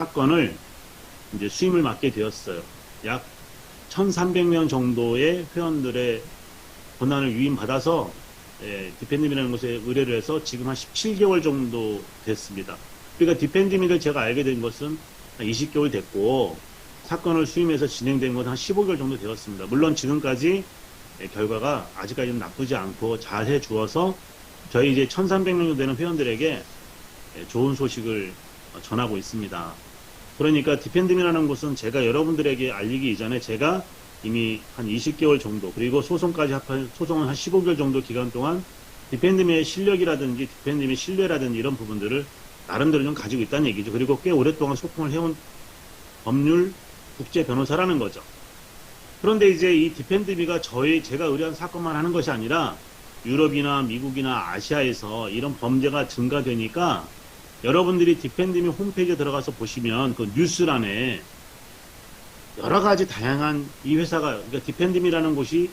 사건을 이제 수임을 맡게 되었어요. 약 1,300명 정도의 회원들의 권한을 위임받아서 디펜드미라는 곳에 의뢰를 해서 지금 한 17개월 정도 됐습니다. 그러니까 디펜드미를 제가 알게 된 것은 한 20개월 됐고 사건을 수임해서 진행된 건 한 15개월 정도 되었습니다. 물론 지금까지 결과가 아직까지는 나쁘지 않고 잘 해주어서 저희 이제 1,300명 정도 되는 회원들에게 좋은 소식을 전하고 있습니다. 그러니까 디펜드미라는 곳은 제가 여러분들에게 알리기 이전에 제가 이미 한 20개월 정도 그리고 소송까지 합한 소송은 한 15개월 정도 기간 동안 디펜드미의 실력이라든지 디펜드미의 신뢰라든지 이런 부분들을 나름대로 좀 가지고 있다는 얘기죠. 그리고 꽤 오랫동안 소통을 해온 법률 국제 변호사라는 거죠. 그런데 이제 이 디펜드미가 제가 의뢰한 사건만 하는 것이 아니라 유럽이나 미국이나 아시아에서 이런 범죄가 증가되니까 여러분들이 디펜드미 홈페이지에 들어가서 보시면 그 뉴스란에 여러 가지 다양한 이 회사가, 그러니까 디펜드미라는 곳이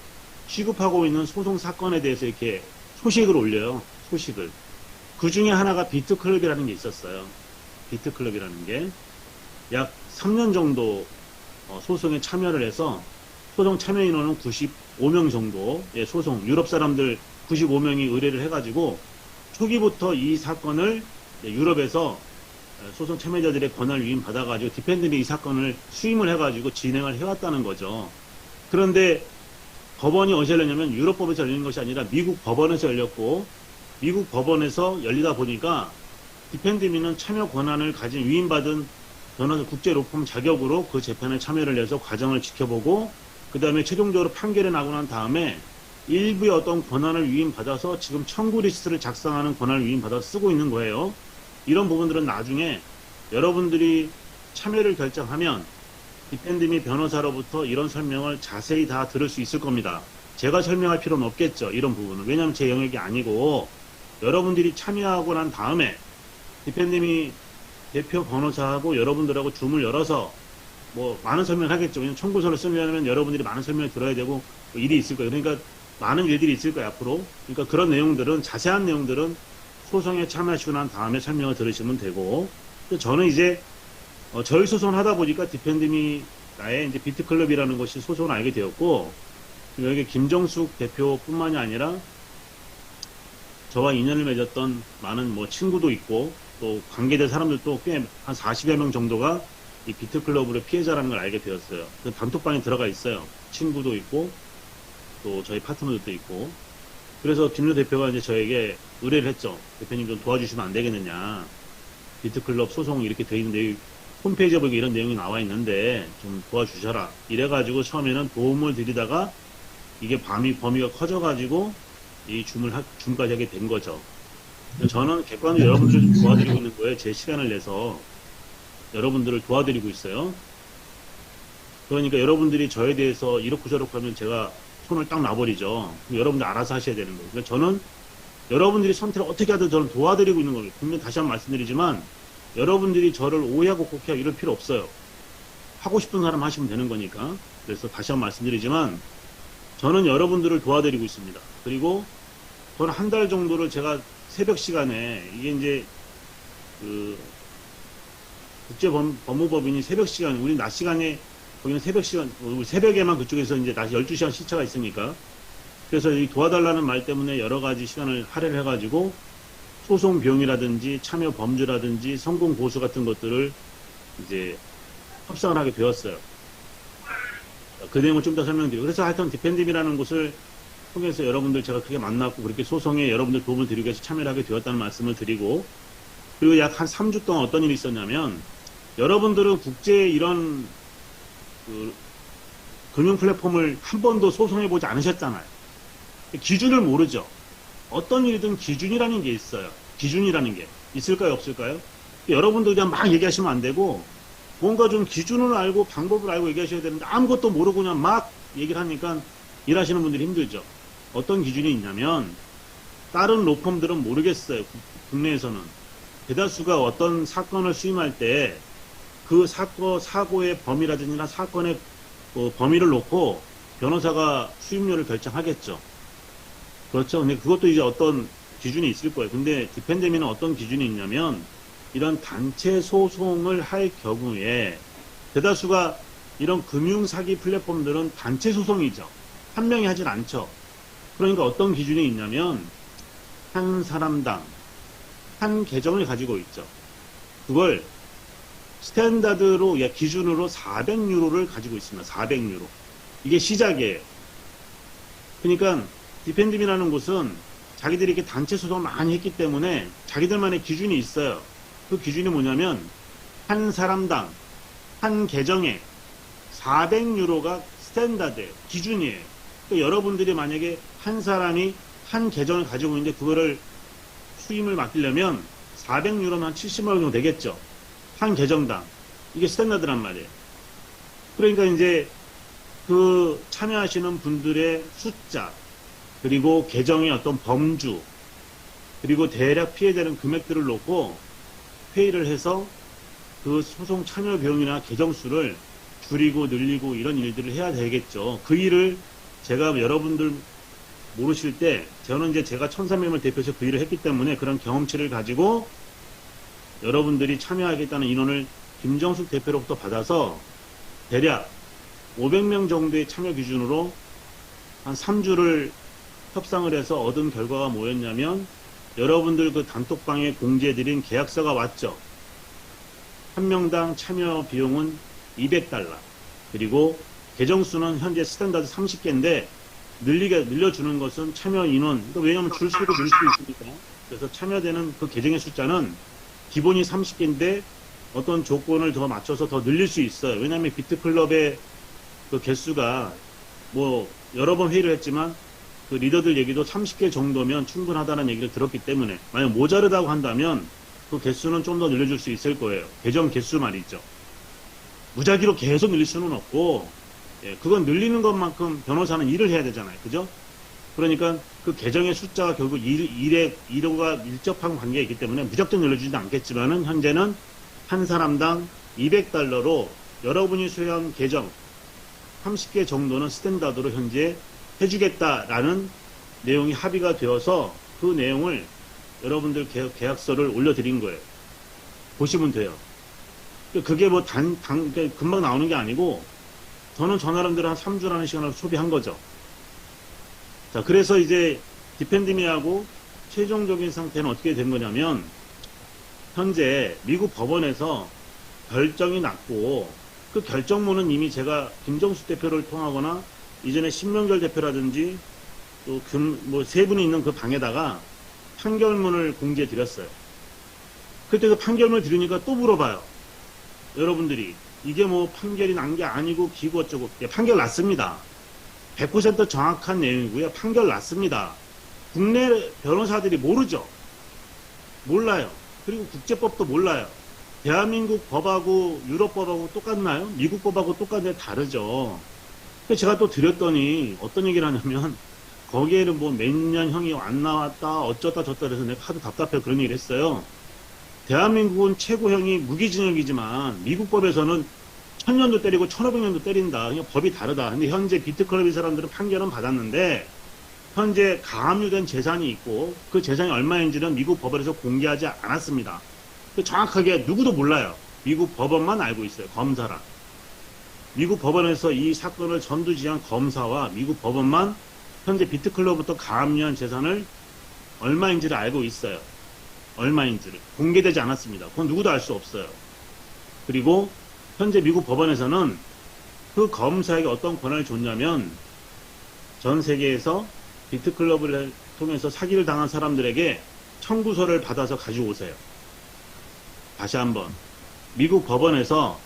취급하고 있는 소송 사건에 대해서 이렇게 소식을 올려요. 소식을. 그 중에 하나가 비트클럽이라는 게 있었어요. 비트클럽이라는 게 약 3년 정도 소송에 참여를 해서 소송 참여 인원은 95명 정도의 소송, 유럽 사람들 95명이 의뢰를 해가지고 초기부터 이 사건을 유럽에서 소송 참여자들의 권한을 위임받아가지고 디펜드미 이 사건을 수임을 해가지고 진행을 해왔다는 거죠. 그런데 법원이 어디서 열렸냐면 유럽법에서 열리는 것이 아니라 미국 법원에서 열렸고 미국 법원에서 열리다 보니까 디펜드미는 참여 권한을 가진 위임받은 변호사 국제 로펌 자격으로 그 재판에 참여를 해서 과정을 지켜보고 그 다음에 최종적으로 판결이 나고 난 다음에 일부의 어떤 권한을 위임받아서 지금 청구 리스트를 작성하는 권한을 위임받아서 쓰고 있는 거예요. 이런 부분들은 나중에 여러분들이 참여를 결정하면 디펜드미 변호사로부터 이런 설명을 자세히 다 들을 수 있을 겁니다. 제가 설명할 필요는 없겠죠. 이런 부분은. 왜냐하면 제 영역이 아니고 여러분들이 참여하고 난 다음에 디펜드미 대표 변호사하고 여러분들하고 줌을 열어서 뭐 많은 설명을 하겠죠. 왜냐면 청구서를 쓰려면 여러분들이 많은 설명을 들어야 되고 뭐 일이 있을 거예요. 그러니까 많은 일들이 있을 거예요. 앞으로. 그러니까 그런 내용들은 자세한 내용들은 소송에 참여하시고 난 다음에 설명을 들으시면 되고 저는 이제 저희 소송을 하다 보니까 디펜드미 나의 이제 비트클럽이라는 것이 소송을 알게 되었고 여기 김정숙 대표뿐만이 아니라 저와 인연을 맺었던 많은 뭐 친구도 있고 또 관계된 사람들도 꽤 한 40여 명 정도가 이 비트클럽으로 피해자라는 걸 알게 되었어요. 그 단톡방에 들어가 있어요. 친구도 있고 또 저희 파트너들도 있고 그래서 김유 대표가 이제 저에게 의뢰를 했죠. 대표님 좀 도와주시면 안 되겠느냐. 비트클럽 소송 이렇게 돼 있는데 홈페이지에 보니까 이런 내용이 나와 있는데 좀 도와주셔라. 이래가지고 처음에는 도움을 드리다가 이게 범위가 커져가지고 이 줌까지 하게 된 거죠. 저는 객관적으로 여러분들을 좀 도와드리고 있는 거예요. 제 시간을 내서 여러분들을 도와드리고 있어요. 그러니까 여러분들이 저에 대해서 이렇고 저렇고 하면 제가 손을 딱 놔버리죠. 여러분들 알아서 하셔야 되는 거예요. 그러니까 저는 여러분들이 선택을 어떻게 하든 저는 도와드리고 있는 거예요. 분명히 다시 한번 말씀드리지만 여러분들이 저를 오해하고 곡해하고 이럴 필요 없어요. 하고 싶은 사람 하시면 되는 거니까. 그래서 다시 한번 말씀드리지만 저는 여러분들을 도와드리고 있습니다. 그리고 저는 한 달 정도를 제가 새벽 시간에 이게 이제 그 국제법무법인이 새벽 시간, 우리 낮 시간에 거기는 새벽 시간, 우리 새벽에만 그쪽에서 이제 낮 12시간 시차가 있으니까 그래서 이 도와달라는 말 때문에 여러 가지 시간을 할애를 해가지고 소송 비용이라든지 참여 범주라든지 성공 보수 같은 것들을 이제 협상을 하게 되었어요. 그 내용을 좀 더 설명드리고 그래서 하여튼 디펜드미라는 곳을 통해서 여러분들 제가 크게 만났고 그렇게 소송에 여러분들 도움을 드리기 위해서 참여를 하게 되었다는 말씀을 드리고 그리고 약 한 3주 동안 어떤 일이 있었냐면 여러분들은 국제 이런 그 금융 플랫폼을 한 번도 소송해보지 않으셨잖아요. 기준을 모르죠. 어떤 일이든 기준이라는 게 있어요. 기준이라는 게 있을까요? 없을까요? 여러분들 그냥 막 얘기하시면 안 되고 뭔가 좀 기준을 알고 방법을 알고 얘기하셔야 되는데 아무것도 모르고 그냥 막 얘기를 하니까 일하시는 분들이 힘들죠. 어떤 기준이 있냐면 다른 로펌들은 모르겠어요. 국내에서는. 대다수가 어떤 사건을 수임할 때 그 사고의 범위라든지나 사건의 범위를 놓고 변호사가 수임료를 결정하겠죠. 그렇죠. 근데 그것도 이제 어떤 기준이 있을 거예요. 근데 디펜드미는 어떤 기준이 있냐면 이런 단체 소송을 할 경우에 대다수가 이런 금융사기 플랫폼들은 단체 소송이죠. 한 명이 하진 않죠. 그러니까 어떤 기준이 있냐면 한 사람당 한 계정을 가지고 있죠. 그걸 스탠다드로 기준으로 400유로를 가지고 있습니다. 400유로. 이게 시작이에요. 그러니까 디펜드미라는 곳은 자기들이 이렇게 단체 소송을 많이 했기 때문에 자기들만의 기준이 있어요. 그 기준이 뭐냐면 한 사람당 한 계정에 400유로가 스탠다드 기준이에요. 그러니까 여러분들이 만약에 한 사람이 한 계정을 가지고 있는데 그거를 수임을 맡기려면 400유로면 한 70만 원 정도 되겠죠. 한 계정당. 이게 스탠다드란 말이에요. 그러니까 이제 그 참여하시는 분들의 숫자, 그리고 계정의 어떤 범주, 그리고 대략 피해되는 금액들을 놓고 회의를 해서 그 소송 참여 비용이나 계정 수를 줄이고 늘리고 이런 일들을 해야 되겠죠. 그 일을 제가 여러분들 모르실 때 저는 이제 제가 1300명을 대표해서 그 일을 했기 때문에 그런 경험치를 가지고 여러분들이 참여하겠다는 인원을 김정숙 대표로부터 받아서 대략 500명 정도의 참여 기준으로 한 3주를 협상을 해서 얻은 결과가 뭐였냐면 여러분들 그 단톡방에 공지해드린 계약서가 왔죠. 한 명당 참여 비용은 200달러. 그리고 계정수는 현재 스탠다드 30개인데 늘려주는 것은 참여 인원. 그러니까 왜냐하면 줄 수도 늘 수 있으니까. 그래서 참여되는 그 계정의 숫자는 기본이 30개인데 어떤 조건을 더 맞춰서 더 늘릴 수 있어요. 왜냐하면 비트클럽의 그 개수가 뭐 여러 번 회의를 했지만 그 리더들 얘기도 30개 정도면 충분하다는 얘기를 들었기 때문에 만약 모자르다고 한다면 그 개수는 좀 더 늘려줄 수 있을 거예요. 계정 개수 말이죠. 무작위로 계속 늘릴 수는 없고 그건 늘리는 것만큼 변호사는 일을 해야 되잖아요. 그죠? 그러니까 그 계정의 숫자가 결국 일과 밀접한 관계가 있기 때문에 무작정 늘려주지는 않겠지만은 현재는 한 사람당 200달러로 여러분이 소유한 계정 30개 정도는 스탠다드로 현재 해주겠다라는 내용이 합의가 되어서 그 내용을 여러분들 계약서를 올려드린 거예요. 보시면 돼요. 그게 뭐 금방 나오는 게 아니고 저는 저 나름대로 한 3주라는 시간을 소비한 거죠. 자, 그래서 이제 디펜드미하고 최종적인 상태는 어떻게 된 거냐면 현재 미국 법원에서 결정이 났고 그 결정문은 이미 제가 김정수 대표를 통하거나 이전에 신명결 대표라든지 또 뭐 세 분이 있는 그 방에다가 판결문을 공지해 드렸어요. 그때 그 판결문을 들으니까 또 물어봐요. 여러분들이 이게 뭐 판결이 난 게 아니고 기고 어쩌고 판결 났습니다. 100% 정확한 내용이고요. 판결 났습니다. 국내 변호사들이 모르죠. 몰라요. 그리고 국제법도 몰라요. 대한민국 법하고 유럽법하고 똑같나요? 미국 법하고 똑같은데 다르죠. 제가 또 드렸더니 어떤 얘기를 하냐면 거기에는 뭐 몇 년 형이 안 나왔다 어쩌다 저쩌다 해서 내가 하도 답답해 그런 얘기를 했어요. 대한민국은 최고형이 무기징역이지만 미국 법에서는 1000년도 때리고 1500년도 때린다. 그냥 법이 다르다. 근데 현재 비트클럽 이 사람들은 판결은 받았는데 현재 가압류된 재산이 있고 그 재산이 얼마인지는 미국 법원에서 공개하지 않았습니다. 정확하게 누구도 몰라요. 미국 법원만 알고 있어요. 검사라. 미국 법원에서 이 사건을 전두지휘한 검사와 미국 법원만 현재 비트클럽부터 가압류한 재산을 얼마인지를 알고 있어요. 얼마인지를. 공개되지 않았습니다. 그건 누구도 알 수 없어요. 그리고 현재 미국 법원에서는 그 검사에게 어떤 권한을 줬냐면 전 세계에서 비트클럽을 통해서 사기를 당한 사람들에게 청구서를 받아서 가지고 오세요. 다시 한번 미국 법원에서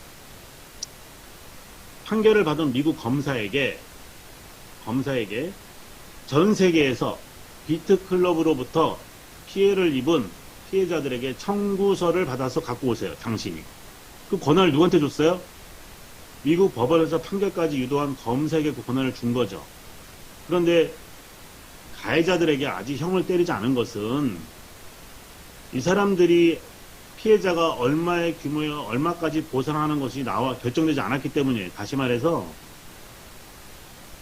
판결을 받은 미국 검사에게 전 세계에서 비트클럽으로부터 피해를 입은 피해자들에게 청구서를 받아서 갖고 오세요. 당신이. 그 권한을 누구한테 줬어요? 미국 법원에서 판결까지 유도한 검사에게 그 권한을 준 거죠. 그런데 가해자들에게 아직 형을 때리지 않은 것은 이 사람들이 피해자가 얼마의 규모에 얼마까지 보상하는 것이 나와 결정되지 않았기 때문이에요. 다시 말해서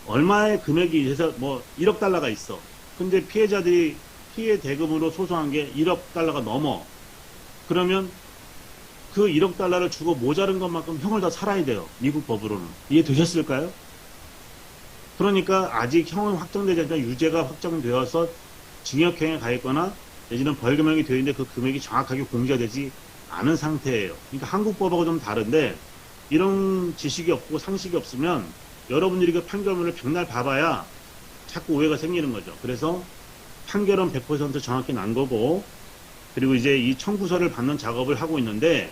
얼마의 금액이 해서 뭐 1억 달러가 있어. 근데 피해자들이 피해 대금으로 소송한 게 1억 달러가 넘어. 그러면 그 1억 달러를 주고 모자른 것만큼 형을 더 살아야 돼요. 미국 법으로는. 이해되셨을까요? 그러니까 아직 형은 확정되지 않지만 유죄가 확정되어서 징역형에 가 있거나 내지는 벌금형이 되어 있는데 그 금액이 정확하게 공개가 되지 않은 상태예요. 그러니까 한국 법하고 좀 다른데 이런 지식이 없고 상식이 없으면 여러분들이 그 판결문을 백날 봐봐야 자꾸 오해가 생기는 거죠. 그래서 판결은 100% 정확히 난 거고, 그리고 이제 이 청구서를 받는 작업을 하고 있는데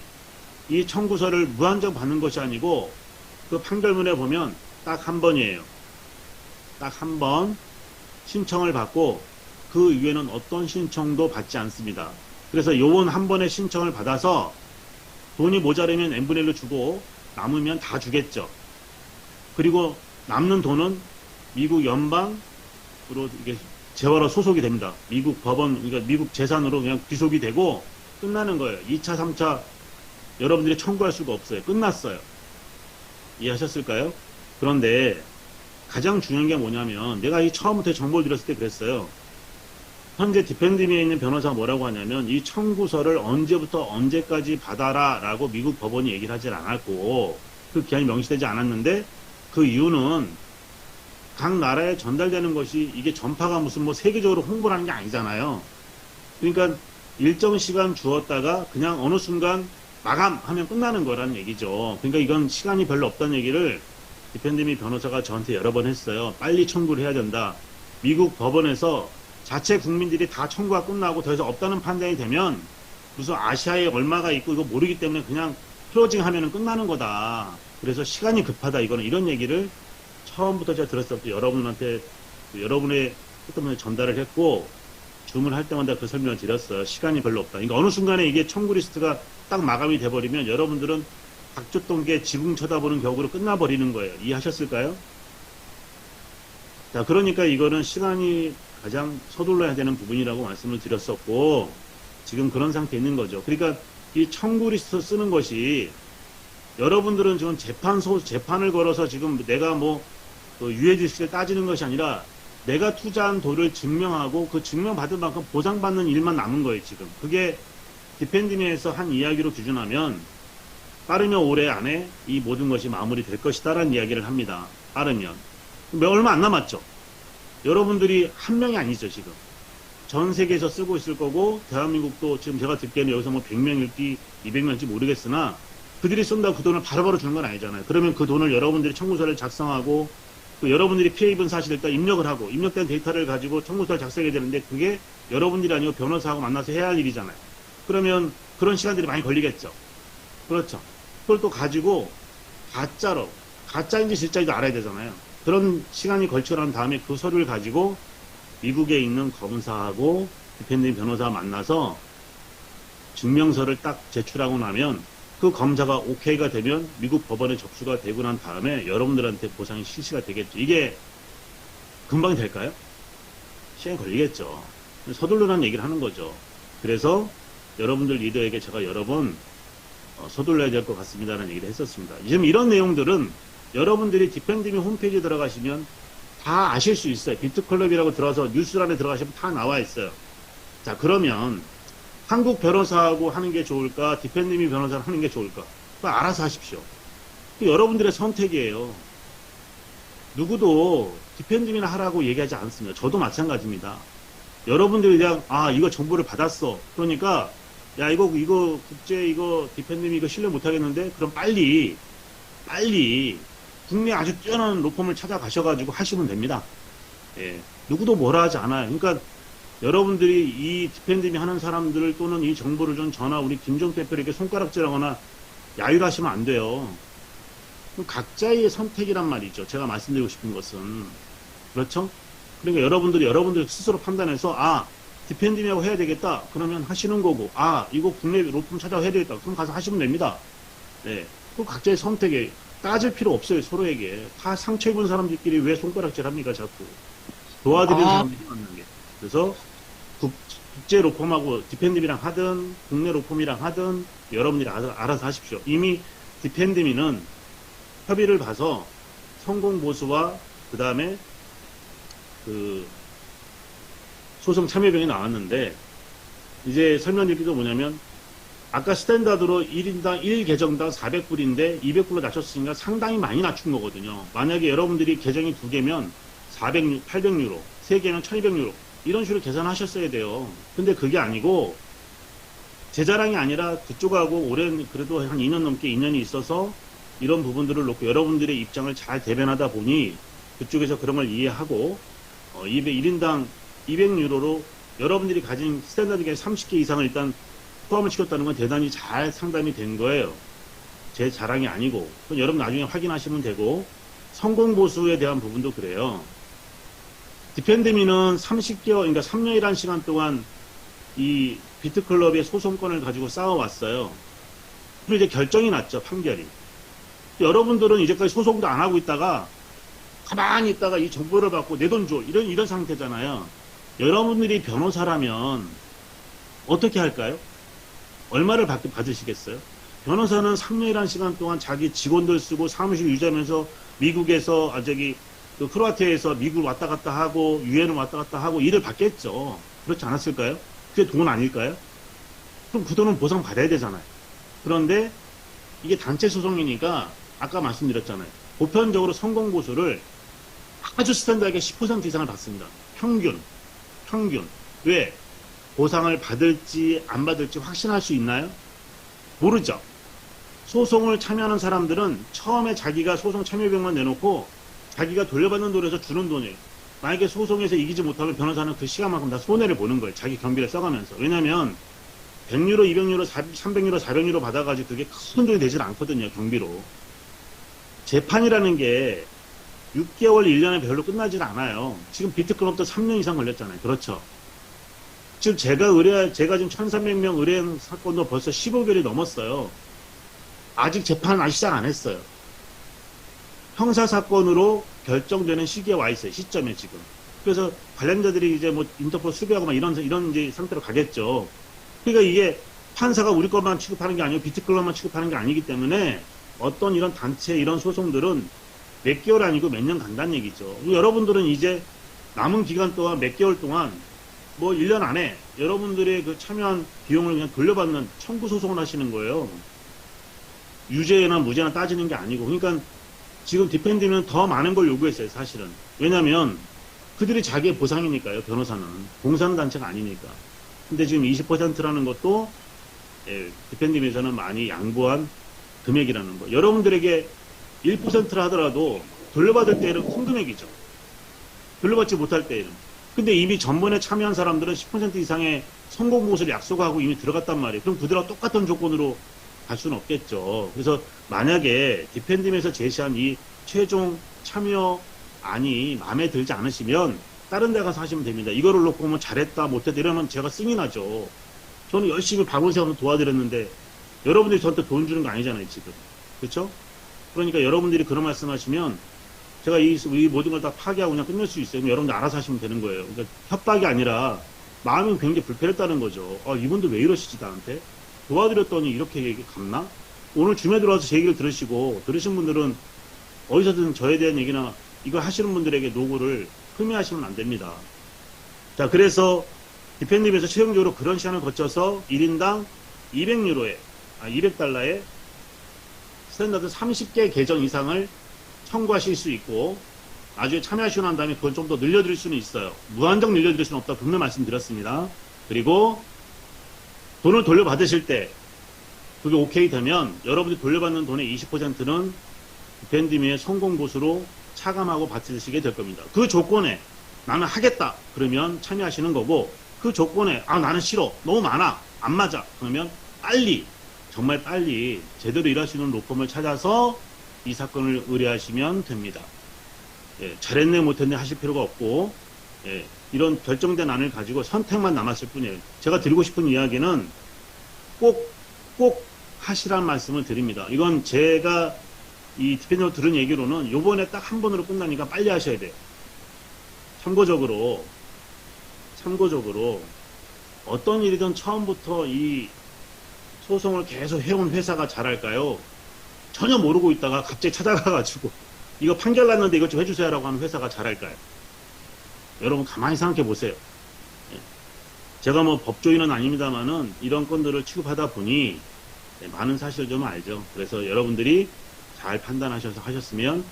이 청구서를 무한정 받는 것이 아니고 그 판결문에 보면 딱 한 번이에요. 딱 한 번 신청을 받고 그 이후에는 어떤 신청도 받지 않습니다. 그래서 요번 한 번의 신청을 받아서 돈이 모자르면 n분의 1로 주고 남으면 다 주겠죠. 그리고 남는 돈은 미국 연방으로 이게 재화로 소속이 됩니다. 미국 법원, 그러니까 미국 재산으로 그냥 귀속이 되고 끝나는 거예요. 2차, 3차 여러분들이 청구할 수가 없어요. 끝났어요. 이해하셨을까요? 그런데 가장 중요한 게 뭐냐면 내가 이 처음부터 정보를 드렸을 때 그랬어요. 현재 디펜딩에 있는 변호사가 뭐라고 하냐면 이 청구서를 언제부터 언제까지 받아라 라고 미국 법원이 얘기를 하질 않았고 그 기한이 명시되지 않았는데 그 이유는 각 나라에 전달되는 것이 이게 전파가 무슨 뭐 세계적으로 홍보를 하는 게 아니잖아요. 그러니까 일정 시간 주었다가 그냥 어느 순간 마감하면 끝나는 거라는 얘기죠. 그러니까 이건 시간이 별로 없다는 얘기를 디펜딩 변호사가 저한테 여러 번 했어요. 빨리 청구를 해야 된다. 미국 법원에서 자체 국민들이 다 청구가 끝나고 더 이상 없다는 판단이 되면 무슨 아시아에 얼마가 있고 이거 모르기 때문에 그냥 클로징 하면은 끝나는 거다. 그래서 시간이 급하다. 이거는 이런 얘기를 처음부터 제가 들었을 때부터 여러분한테 여러분의 때문에 전달을 했고 주문할 때마다 그 설명을 드렸어요. 시간이 별로 없다. 그러니까 어느 순간에 이게 청구 리스트가 딱 마감이 돼버리면 여러분들은 박쥐똥개 지붕 쳐다보는 격으로 끝나버리는 거예요. 이해하셨을까요? 자, 그러니까 이거는 시간이 가장 서둘러야 되는 부분이라고 말씀을 드렸었고 지금 그런 상태에 있는 거죠. 그러니까 이 청구 리스트 쓰는 것이 여러분들은 지금 재판을 걸어서 지금 내가 뭐 유해지식을 따지는 것이 아니라 내가 투자한 돈을 증명하고 그 증명받은 만큼 보상받는 일만 남은 거예요, 지금. 그게 디펜딩에서 한 이야기로 기준하면 빠르면 올해 안에 이 모든 것이 마무리될 것이다라는 이야기를 합니다. 빠르면. 얼마 안 남았죠. 여러분들이 한 명이 아니죠, 지금. 전 세계에서 쓰고 있을 거고 대한민국도 지금 제가 듣기에는 여기서 뭐 100명일지 200명일지 모르겠으나 그들이 쏜다고 그 돈을 바로바로 주는 건 아니잖아요. 그러면 그 돈을 여러분들이 청구서를 작성하고 그 여러분들이 피해 입은 사실을 일단 입력을 하고 입력된 데이터를 가지고 청구서를 작성해야 되는데 그게 여러분들이 아니고 변호사하고 만나서 해야 할 일이잖아요. 그러면 그런 시간들이 많이 걸리겠죠. 그렇죠. 그걸 또 가지고 가짜인지 진짜인지 알아야 되잖아요. 그런 시간이 걸쳐 난 다음에 그 서류를 가지고 미국에 있는 검사하고 디펜딩 변호사 만나서 증명서를 딱 제출하고 나면 그 검사가 오케이가 되면 미국 법원에 접수가 되고 난 다음에 여러분들한테 보상이 실시가 되겠죠. 이게 금방 될까요? 시간이 걸리겠죠. 서둘러라는 얘기를 하는 거죠. 그래서 여러분들 리더에게 제가 여러 번 서둘러야 될 것 같습니다라는 얘기를 했었습니다. 지금 이런 내용들은 여러분들이 디펜딩 홈페이지에 들어가시면 다 아실 수 있어요. 비트클럽이라고 들어가서 뉴스란에 들어가시면 다 나와 있어요. 자, 그러면 한국 변호사하고 하는 게 좋을까? 디펜딩 변호사를 하는 게 좋을까? 그거 알아서 하십시오. 여러분들의 선택이에요. 누구도 디펜딩이나 하라고 얘기하지 않습니다. 저도 마찬가지입니다. 여러분들이 그냥 이거 정보를 받았어. 그러니까 야 이거 국제 이거 디펜딩 이거 신뢰 못하겠는데 그럼 빨리 국내 아주 뛰어난 로펌을 찾아가셔가지고 하시면 됩니다. 예, 누구도 뭐라 하지 않아요. 그러니까 여러분들이 이 디펜딩 하는 사람들 또는 이 정보를 준 저나 우리 김종 대표에게 손가락질하거나 야유하시면 안 돼요. 각자의 선택이란 말이죠. 제가 말씀드리고 싶은 것은. 그렇죠? 그러니까 여러분들이 스스로 판단해서 디펜딩하고 해야 되겠다. 그러면 하시는 거고 이거 국내 로펌 찾아서 해야 되겠다. 그럼 가서 하시면 됩니다. 네. 그 각자의 선택에 따질 필요 없어요. 서로에게. 다 상처 입은 사람들끼리 왜 손가락질 합니까? 자꾸. 도와드리는 사람들이 만나는 게. 그래서 국제 로펌하고 디펜딩이랑 하든 국내 로펌이랑 하든 여러분들이 알아서 하십시오. 이미 디펜딩은 협의를 봐서 성공 보수와 그 다음에 그 소송 참여병이 나왔는데 이제 설명드릴 게 뭐냐면 아까 스탠다드로 1인당 1계정당 400불인데 200불로 낮췄으니까 상당히 많이 낮춘 거거든요. 만약에 여러분들이 계정이 2개면 800유로, 3개면 1200유로 이런 식으로 계산하셨어야 돼요. 근데 그게 아니고 제 자랑이 아니라 그쪽하고 오랜 그래도 한 2년 넘게 인연이 있어서 이런 부분들을 놓고 여러분들의 입장을 잘 대변하다 보니 그쪽에서 그런 걸 이해하고 1인당 200유로로 여러분들이 가진 스탠다드 계정 30개 이상을 일단 포함을 시켰다는 건 대단히 잘 상담이 된 거예요. 제 자랑이 아니고. 그건 여러분 나중에 확인하시면 되고, 성공보수에 대한 부분도 그래요. 디펜드미는 30개월, 그러니까 3년이라는 시간 동안 이 비트클럽의 소송권을 가지고 싸워왔어요. 그리고 이제 결정이 났죠, 판결이. 여러분들은 이제까지 소송도 안 하고 있다가, 가만히 있다가 이 정보를 받고 내 돈 줘. 이런 상태잖아요. 여러분들이 변호사라면 어떻게 할까요? 얼마를 받으시겠어요? 변호사는 3년이라는 시간 동안 자기 직원들 쓰고 사무실 유지하면서 미국에서, 그 크로아티아에서 미국 왔다 갔다 하고, 유엔을 왔다 갔다 하고 일을 받겠죠. 그렇지 않았을까요? 그게 돈 아닐까요? 그럼 그 돈은 보상받아야 되잖아요. 그런데 이게 단체 소송이니까 아까 말씀드렸잖아요. 보편적으로 성공보수를 아주 스탠다드하게 10% 이상을 받습니다. 평균. 왜? 보상을 받을지 안 받을지 확신할 수 있나요? 모르죠. 소송을 참여하는 사람들은 처음에 자기가 소송 참여비용만 내놓고 자기가 돌려받는 돈에서 주는 돈이에요. 만약에 소송에서 이기지 못하면 변호사는 그 시간만큼 다 손해를 보는 거예요. 자기 경비를 써가면서. 왜냐면 100유로, 200유로, 300유로, 400유로 받아가지고 그게 큰 돈이 되질 않거든요. 경비로. 재판이라는 게 6개월, 1년에 별로 끝나질 않아요. 지금 비트클럽도 3년 이상 걸렸잖아요. 그렇죠. 지금 제가 지금 1300명 의뢰한 사건도 벌써 15개월이 넘었어요. 아직 재판은 아직 시작 안 했어요. 형사사건으로 결정되는 시기에 와 있어요. 시점에 지금. 그래서 관련자들이 이제 뭐 인터폴 수배하고 막 이런 이제 상태로 가겠죠. 그러니까 이게 판사가 우리 것만 취급하는 게 아니고 비트클럽만 취급하는 게 아니기 때문에 어떤 이런 단체 이런 소송들은 몇 개월 아니고 몇 년 간다는 얘기죠. 여러분들은 이제 남은 기간 동안 몇 개월 동안 뭐 1년 안에 여러분들의 그 참여한 비용을 그냥 돌려받는 청구 소송을 하시는 거예요. 유죄나 무죄나 따지는 게 아니고. 그러니까 지금 디펜드는 더 많은 걸 요구했어요, 사실은. 왜냐면 그들이 자기의 보상이니까요, 변호사는. 봉사단체가 아니니까. 근데 지금 20%라는 것도 디펜드에서는 많이 양보한 금액이라는 거. 여러분들에게 1%라 하더라도 돌려받을 때에는 큰 금액이죠. 돌려받지 못할 때에는. 근데 이미 전번에 참여한 사람들은 10% 이상의 성공보수를 약속하고 이미 들어갔단 말이에요. 그럼 그들하고 똑같은 조건으로 갈 수는 없겠죠. 그래서 만약에 디펜딩에서 제시한 이 최종 참여안이 마음에 들지 않으시면 다른 데 가서 하시면 됩니다. 이거를 놓고 보면 잘했다 못했다 이러면 제가 승이 나죠. 저는 열심히 박원세한테 도와드렸는데 여러분들이 저한테 돈 주는 거 아니잖아요, 지금. 그렇죠? 그러니까 여러분들이 그런 말씀하시면 제가 이 모든 걸 다 파괴하고 그냥 끝낼 수 있어요. 그럼 여러분들 알아서 하시면 되는 거예요. 그러니까 협박이 아니라 마음이 굉장히 불편했다는 거죠. 이분들 왜 이러시지 나한테? 도와드렸더니 이렇게 갚나? 오늘 줌에 들어와서 제 얘기를 들으신 분들은 어디서든 저에 대한 얘기나 이거 하시는 분들에게 노고를 흠의하시면 안 됩니다. 자, 그래서 디펜딩에서 최종적으로 그런 시간을 거쳐서 1인당 200달러에 스탠다드 30개 계정 이상을 청구하실 수 있고 나중에 참여하시고 난 다음에 그걸 좀 더 늘려드릴 수는 있어요. 무한정 늘려드릴 수는 없다 분명히 말씀드렸습니다. 그리고 돈을 돌려받으실 때 그게 오케이 되면 여러분이 돌려받는 돈의 20%는 디펜딩의 성공보수로 차감하고 받으시게 될 겁니다. 그 조건에 나는 하겠다 그러면 참여하시는 거고 그 조건에 나는 싫어 너무 많아 안 맞아 그러면 정말 빨리 제대로 일할 수 있는 로펌을 찾아서 이 사건을 의뢰하시면 됩니다. 잘했네 못했네 하실 필요가 없고 이런 결정된 안을 가지고 선택만 남았을 뿐이에요. 제가 드리고 싶은 이야기는 꼭 하시라는 말씀을 드립니다. 이건 제가 이 디펜딩으로 들은 얘기로는 요번에 딱 한 번으로 끝나니까 빨리 하셔야 돼요. 참고적으로 어떤 일이든 처음부터 이 소송을 계속 해온 회사가 잘할까요? 전혀 모르고 있다가 갑자기 찾아가가지고 이거 판결 났는데 이것 좀 해주세요라고 하는 회사가 잘할까요? 여러분 가만히 생각해 보세요. 제가 뭐 법조인은 아닙니다만은 이런 건들을 취급하다 보니 많은 사실을 좀 알죠. 그래서 여러분들이 잘 판단하셔서 하셨으면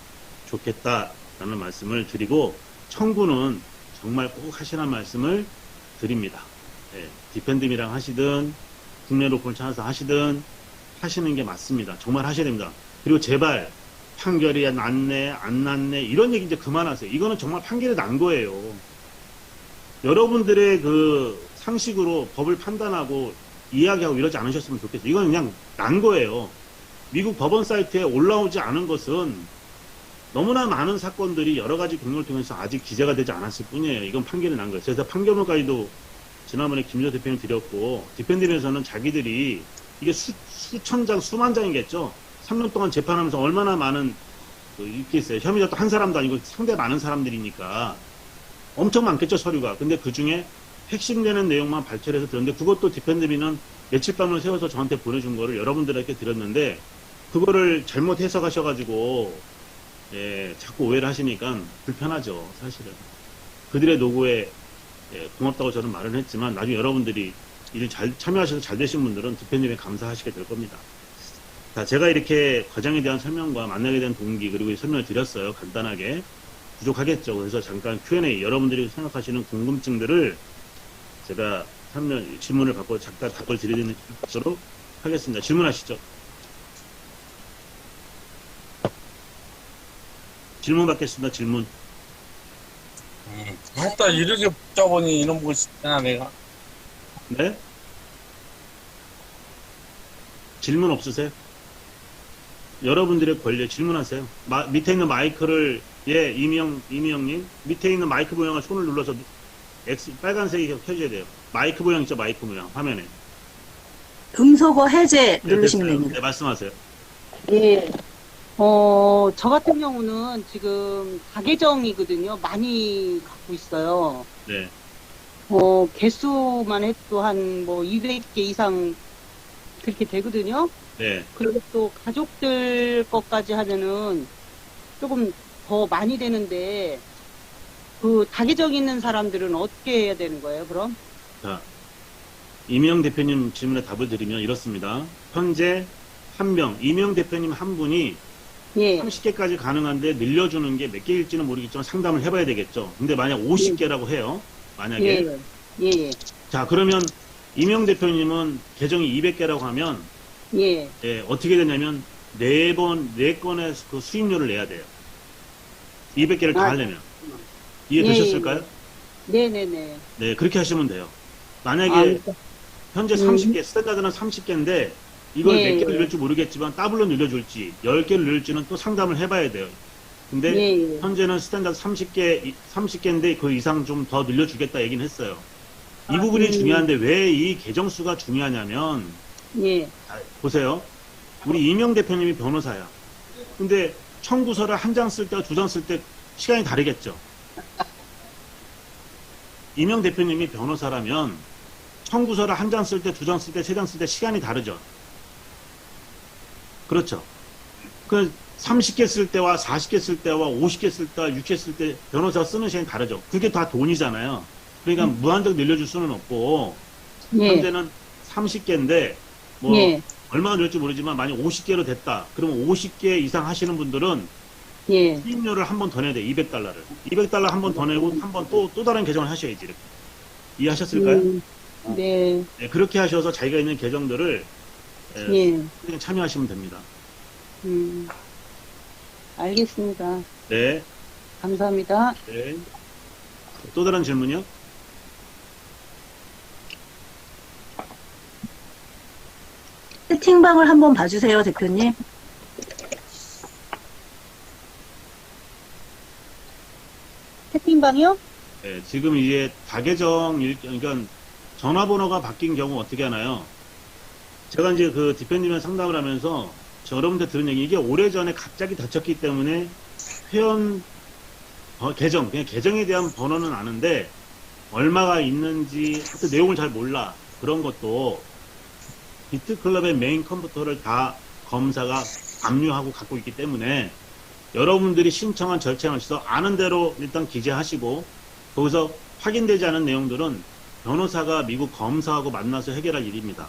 좋겠다라는 말씀을 드리고, 청구는 정말 꼭 하시라는 말씀을 드립니다. 디펜드미랑 하시든 국내 로펌을 찾아서 하시든 하시는 게 맞습니다. 정말 하셔야 됩니다. 그리고 제발 판결이 났네 안 났네 이런 얘기 이제 그만하세요. 이거는 정말 판결이 난 거예요. 여러분들의 그 상식으로 법을 판단하고 이야기하고 이러지 않으셨으면 좋겠어요. 이건 그냥 난 거예요. 미국 법원 사이트에 올라오지 않은 것은 너무나 많은 사건들이 여러 가지 경로를 통해서 아직 기재가 되지 않았을 뿐이에요. 이건 판결이 난 거예요. 그래서 판결문까지도 지난번에 김조 대표님 드렸고, 디펜딩에서는 자기들이 이게 수천 장, 수만 장이겠죠. 3년 동안 재판하면서 얼마나 많은 이렇게 있어요. 혐의자 또 한 사람도 아니고 상당히 많은 사람들이니까 엄청 많겠죠, 서류가. 근데 그 중에 핵심되는 내용만 발췌해서 드렸는데, 그것도 디펜드비는 며칠 밤을 세워서 저한테 보내준 거를 여러분들에게 드렸는데, 그거를 잘못 해석하셔가지고 자꾸 오해를 하시니까 불편하죠, 사실은. 그들의 노고에 고맙다고 저는 말은 했지만, 나중에 여러분들이 일 잘 참여하셔서 잘 되신 분들은 디펜드비에 감사하시게 될 겁니다. 자, 제가 이렇게 과정에 대한 설명과 만나게 된 동기, 그리고 설명을 드렸어요. 간단하게. 부족하겠죠. 그래서 잠깐 Q&A, 여러분들이 생각하시는 궁금증들을 제가 질문을 받고 잠깐 답을 드리는 것으로 하겠습니다. 질문하시죠. 질문 받겠습니다. 질문. 했다 이렇게 복잡하니 이런 걸 쓰나 내가. 네? 질문 없으세요? 여러분들의 권리에 질문하세요. 밑에 있는 마이크를, 이미영님, 밑에 있는 마이크 모양을 손을 눌러서 빨간색이 켜져야 돼요. 마이크 모양 있죠, 마이크 모양, 화면에. 음소거 해제 누르시면 됐어요. 됩니다. 네, 말씀하세요. 예. 저 같은 경우는 지금 다계정이거든요. 많이 갖고 있어요. 네. 개수만 해도 한 200개 이상 그렇게 되거든요. 네. 그리고 또 가족들 것까지 하면은 조금 더 많이 되는데, 그 다계정 있는 사람들은 어떻게 해야 되는 거예요, 그럼? 자, 이명 대표님 질문에 답을 드리면 이렇습니다. 현재 이명 대표님 한 분이 예. 30개까지 가능한데 늘려주는 게 몇 개일지는 모르겠지만 상담을 해봐야 되겠죠. 근데 만약 50개라고 해요. 만약에. 예. 자, 그러면 이명 대표님은 계정이 200개라고 하면 예. 어떻게 되냐면 네 건의 그 수임료를 내야 돼요. 200개를 다 하려면. 이해되셨을까요? 네네네. 네, 그렇게 하시면 돼요. 만약에 현재 30개, 스탠다드는 30개인데 이걸 몇 개를 늘릴지 모르겠지만 더블로 늘려줄지 10개를 늘릴지는 또 상담을 해봐야 돼요. 근데 현재는 스탠다드 30개인데 그 이상 좀 더 늘려주겠다 얘기는 했어요. 이 부분이 중요한데 왜 이 계정수가 중요하냐면, 자, 보세요. 우리 이명 대표님이 변호사야. 근데 청구서를 한 장 쓸 때와 두 장 쓸 때 시간이 다르겠죠. 이명 대표님이 변호사라면 청구서를 한 장 쓸 때, 두 장 쓸 때, 세 장 쓸 때 시간이 다르죠. 그렇죠. 그 30개 쓸 때와 40개 쓸 때와 50개 쓸 때와 60개 쓸 때 변호사 쓰는 시간이 다르죠. 그게 다 돈이잖아요. 그러니까 무한정 늘려줄 수는 없고, 현재는 30개인데 얼마나 늘릴지 모르지만 만약 50개로 됐다. 그러면 50개 이상 하시는 분들은 수임료를 한 번 더 내야 돼. 200달러를. 200달러 한 번 더 내고 한 번 또 다른 계정을 하셔야지. 이렇게. 이해하셨을까요? 네. 그렇게 하셔서 자기가 있는 계정들을 그냥 참여하시면 됩니다. 알겠습니다. 네. 감사합니다. 네. 또 다른 질문이요? 채팅방을 한번 봐주세요, 대표님. 채팅방이요? 네, 지금 이제 다계정, 그러니까 전화번호가 바뀐 경우 어떻게 하나요? 제가 이제 그 디펜딩을 상담을 하면서 여러분들 들은 얘기, 이게 오래전에 갑자기 닫혔기 때문에 회원 계정, 그냥 계정에 대한 번호는 아는데 얼마가 있는지 하여튼 내용을 잘 몰라. 그런 것도 비트클럽의 메인 컴퓨터를 다 검사가 압류하고 갖고 있기 때문에 여러분들이 신청한 절차에 맞춰서 아는 대로 일단 기재하시고, 거기서 확인되지 않은 내용들은 변호사가 미국 검사하고 만나서 해결할 일입니다.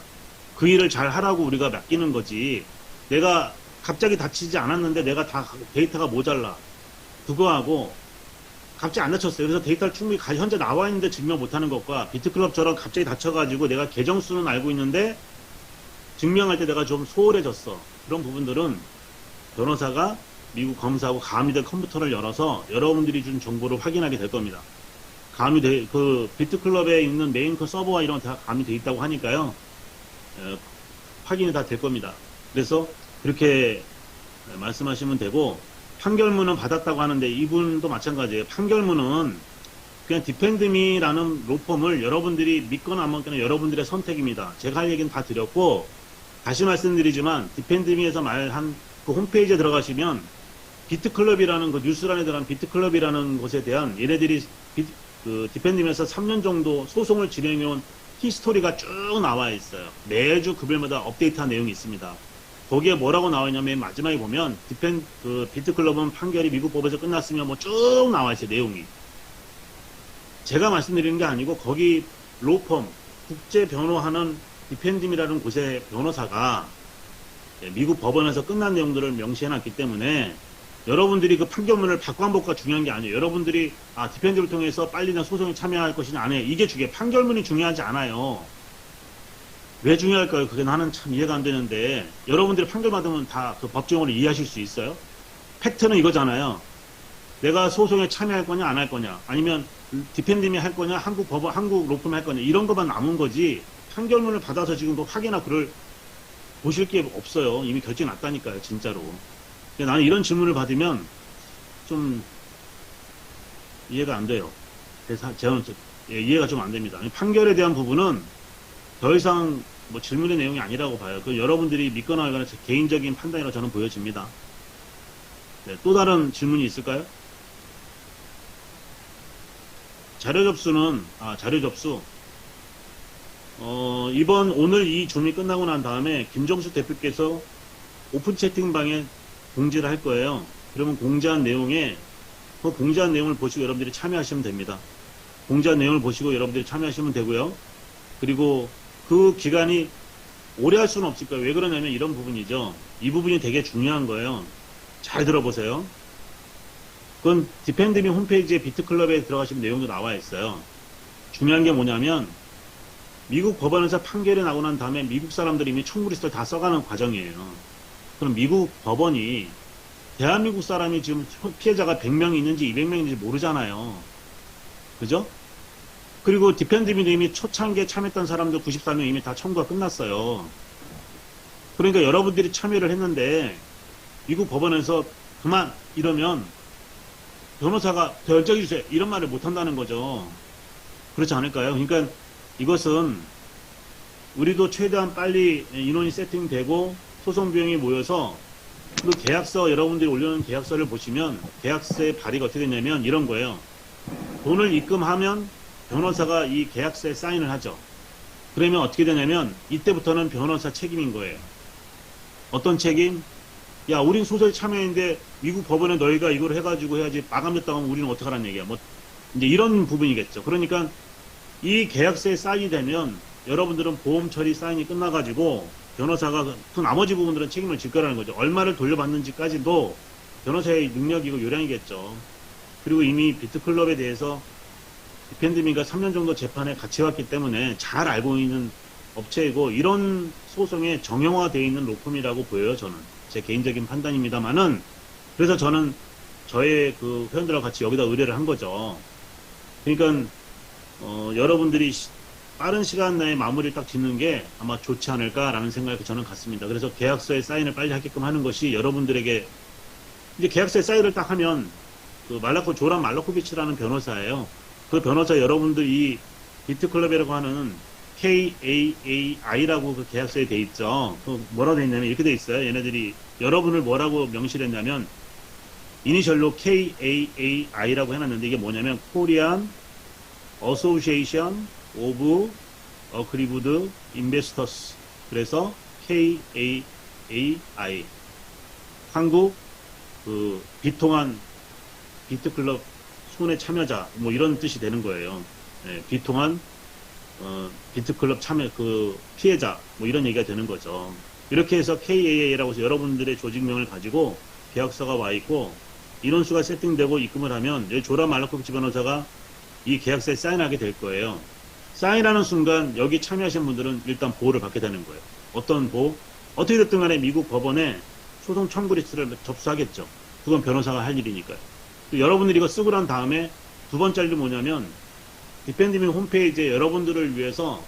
그 일을 잘 하라고 우리가 맡기는 거지. 내가 갑자기 다치지 않았는데 내가 다 데이터가 모자라. 그거하고 갑자기 안 다쳤어요. 그래서 데이터를 충분히 현재 나와 있는데 증명 못하는 것과 비트클럽처럼 갑자기 다쳐가지고 내가 계정 수는 알고 있는데 증명할 때 내가 좀 소홀해졌어. 그런 부분들은 변호사가 미국 검사하고 가미된 컴퓨터를 열어서 여러분들이 준 정보를 확인하게 될 겁니다. 그 비트클럽에 있는 메인커 서버와 이런 거 다 가미돼 있다고 하니까요. 확인이 다 될 겁니다. 그래서 그렇게 말씀하시면 되고, 판결문은 받았다고 하는데 이분도 마찬가지예요. 판결문은 그냥 디펜드미라는 로펌을 여러분들이 믿거나 안 믿거나 여러분들의 선택입니다. 제가 할 얘기는 다 드렸고, 다시 말씀드리지만 디펜드미에서 말한 그 홈페이지에 들어가시면 비트클럽이라는 그 뉴스란에 들어간 비트클럽이라는 곳에 대한 얘네들이 그 디펜드미에서 3년 정도 소송을 진행해온 히스토리가 쭉 나와 있어요. 매주 급일마다 업데이트한 내용이 있습니다. 거기에 뭐라고 나와 있냐면 마지막에 보면 비트클럽은 판결이 미국 법에서 끝났으면 뭐 쭉 나와 있어요. 내용이. 제가 말씀드리는 게 아니고 거기 로펌 국제 변호하는 디펜딩이라는 곳의 변호사가 미국 법원에서 끝난 내용들을 명시해놨기 때문에 여러분들이 그 판결문을 바꿔보기가 중요한 게 아니에요. 여러분들이 디펜딩을 통해서 빨리 소송에 참여할 것이냐 안 해요. 이게 판결문이 중요하지 않아요. 왜 중요할까요? 그게 나는 참 이해가 안 되는데 여러분들이 판결 받으면 다 그 법정으로 이해하실 수 있어요? 팩트는 이거잖아요. 내가 소송에 참여할 거냐 안 할 거냐 아니면 디펜딩이 할 거냐 한국 로펌이 할 거냐 이런 것만 남은 거지 판결문을 받아서 지금 뭐 확인이나 그걸 보실 게 없어요. 이미 결정이 났다니까요. 진짜로. 근데 나는 이런 질문을 받으면 좀 이해가 안 돼요. 그래서 저는 이해가 좀 안 됩니다. 판결에 대한 부분은 더 이상 뭐 질문의 내용이 아니라고 봐요. 그 여러분들이 믿거나 말거나 개인적인 판단이라고 저는 보여집니다. 네, 또 다른 질문이 있을까요? 자료 접수. 오늘 이 줌이 끝나고 난 다음에 김정수 대표께서 오픈 채팅방에 공지를 할 거예요. 그러면 공지한 내용을 보시고 여러분들이 참여하시면 됩니다. 공지한 내용을 보시고 여러분들이 참여하시면 되고요. 그리고 그 기간이 오래 할 수는 없을 거예요. 왜 그러냐면 이런 부분이죠. 이 부분이 되게 중요한 거예요. 잘 들어보세요. 그건 디펜드미 홈페이지에 비트클럽에 들어가시면 내용도 나와 있어요. 중요한 게 뭐냐면 미국 법원에서 판결이 나고 난 다음에 미국 사람들이 이미 청구리스트를 다 써가는 과정이에요. 그럼 미국 법원이 대한민국 사람이 지금 피해자가 100명이 있는지 200명인지 모르잖아요. 그죠? 그리고 디펜드미도 이미 초창기에 참여했던 사람들 94명 이미 다 청구가 끝났어요. 그러니까 여러분들이 참여를 했는데 미국 법원에서 그만 이러면 변호사가 결정해주세요. 이런 말을 못한다는 거죠. 그렇지 않을까요? 그러니까 이것은 우리도 최대한 빨리 인원이 세팅되고 소송 비용이 모여서 그 계약서 여러분들이 올려놓은 계약서를 보시면 계약서의 발의가 어떻게 되냐면 이런 거예요. 돈을 입금하면 변호사가 이 계약서에 사인을 하죠. 그러면 어떻게 되냐면 이때부터는 변호사 책임인 거예요. 어떤 책임? 야, 우린 소송에 참여했는데 미국 법원에 너희가 이걸 해가지고 해야지 마감됐다고 하면 우리는 어떡하라는 얘기야. 뭐 이제 이런 부분이겠죠. 그러니까 이 계약서에 사인이 되면 여러분들은 보험 처리 사인이 끝나가지고 변호사가 그 나머지 부분들은 책임을 질 거라는 거죠. 얼마를 돌려받는지까지도 변호사의 능력이고 요량이겠죠. 그리고 이미 비트클럽에 대해서 디펜드미가 3년 정도 재판에 같이 왔기 때문에 잘 알고 있는 업체이고 이런 소송에 정형화되어 있는 로펌이라고 보여요. 저는 제 개인적인 판단입니다만은 그래서 저는 저의 그 회원들하고 같이 여기다 의뢰를 한 거죠. 그러니까 여러분들이 빠른 시간 내에 마무리를 딱 짓는 게 아마 좋지 않을까라는 생각이 저는 갖습니다. 그래서 계약서에 사인을 빨리 하게끔 하는 것이 여러분들에게 이제 계약서에 사인을 딱 하면 그 조란 말라코비치라는 변호사예요. 그 변호사 여러분들 이 비트클럽이라고 하는 KAAI라고 그 계약서에 돼 있죠. 그 뭐라고 돼 있냐면 이렇게 돼 있어요. 얘네들이 여러분을 뭐라고 명시를 했냐면 이니셜로 KAAI라고 해놨는데 이게 뭐냐면 Korean Association of Aggrieved Investors. 그래서 KAAI 한국 그 비통한 비트클럽 손해 참여자 뭐 이런 뜻이 되는 거예요. 네, 비통한 비트클럽 참여 그 피해자 뭐 이런 얘기가 되는 거죠. 이렇게 해서 KAA라고 해서 여러분들의 조직명을 가지고 계약서가 와 있고 인원수가 세팅되고 입금을 하면 여기 조라 말라코비치 변호사가 이 계약서에 사인하게 될 거예요. 사인하는 순간 여기 참여하신 분들은 일단 보호를 받게 되는 거예요. 어떤 보호? 어떻게 됐든 간에 미국 법원에 소송 청구 리스트를 접수하겠죠. 그건 변호사가 할 일이니까요. 여러분들이 이거 쓰고 난 다음에 두 번째 일이 뭐냐면 디펜디밍 홈페이지에 여러분들을 위해서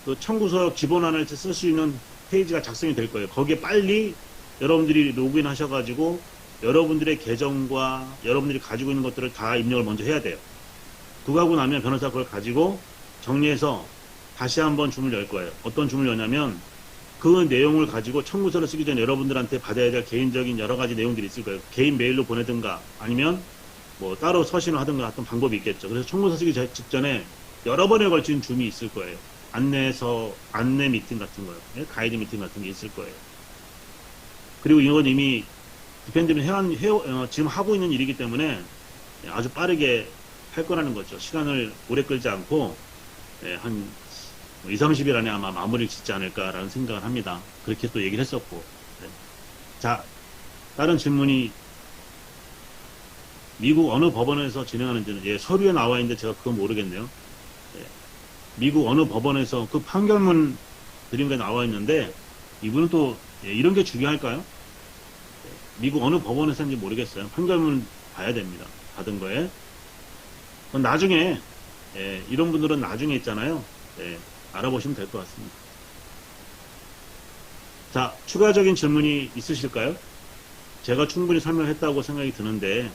그 청구서 기본안을 쓸 수 있는 페이지가 작성이 될 거예요. 거기에 빨리 여러분들이 로그인 하셔가지고 여러분들의 계정과 여러분들이 가지고 있는 것들을 다 입력을 먼저 해야 돼요. 그거 하고 나면 변호사가 그걸 가지고 정리해서 다시 한번 줌을 열 거예요. 어떤 줌을 여냐면 그 내용을 가지고 청구서를 쓰기 전에 여러분들한테 받아야 될 개인적인 여러 가지 내용들이 있을 거예요. 개인 메일로 보내든가 아니면 뭐 따로 서신을 하든가 어떤 방법이 있겠죠. 그래서 청구서 쓰기 직전에 여러 번에 걸친 줌이 있을 거예요. 안내 미팅 같은 거요. 가이드 미팅 같은 게 있을 거예요. 그리고 이건 이미 디펜드는 지금 하고 있는 일이기 때문에 아주 빠르게 할 거라는 거죠. 시간을 오래 끌지 않고 한 2, 30일 안에 아마 마무리를 짓지 않을까라는 생각을 합니다. 그렇게 또 얘기를 했었고. 네. 자, 다른 질문이 미국 어느 법원에서 진행하는지는 서류에 나와 있는데 제가 그건 모르겠네요. 미국 어느 법원에서 그 판결문 드린 게 나와 있는데 이분은 또 이런 게 중요할까요? 미국 어느 법원에서 인지 모르겠어요. 판결문 봐야 됩니다. 받은 거에. 나중에 이런 분들은 나중에 있잖아요. 알아보시면 될 것 같습니다. 자, 추가적인 질문이 있으실까요? 제가 충분히 설명했다고 생각이 드는데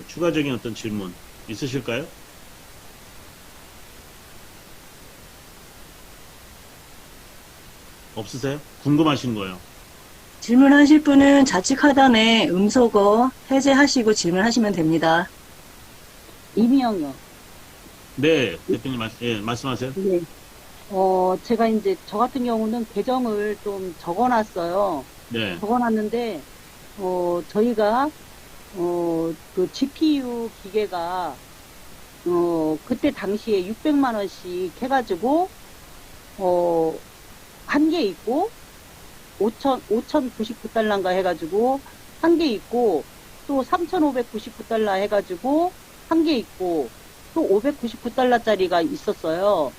추가적인 어떤 질문 있으실까요? 없으세요? 궁금하신 거예요. 질문하실 분은 좌측 하단에 음소거 해제하시고 질문하시면 됩니다. 이미영이요. 네, 대표님 말씀하세요. 네. 제가 이제 저 같은 경우는 계정을 좀 적어놨어요. 네, 적어놨는데, 저희가, 그 GPU 기계가, 그때 당시에 600만원씩 해가지고, 한 개 있고, 5,099달러인가 해가지고, 한 개 있고, 또 3,599달러 해가지고, 한 개 있고, 또 599달러짜리가 있었어요.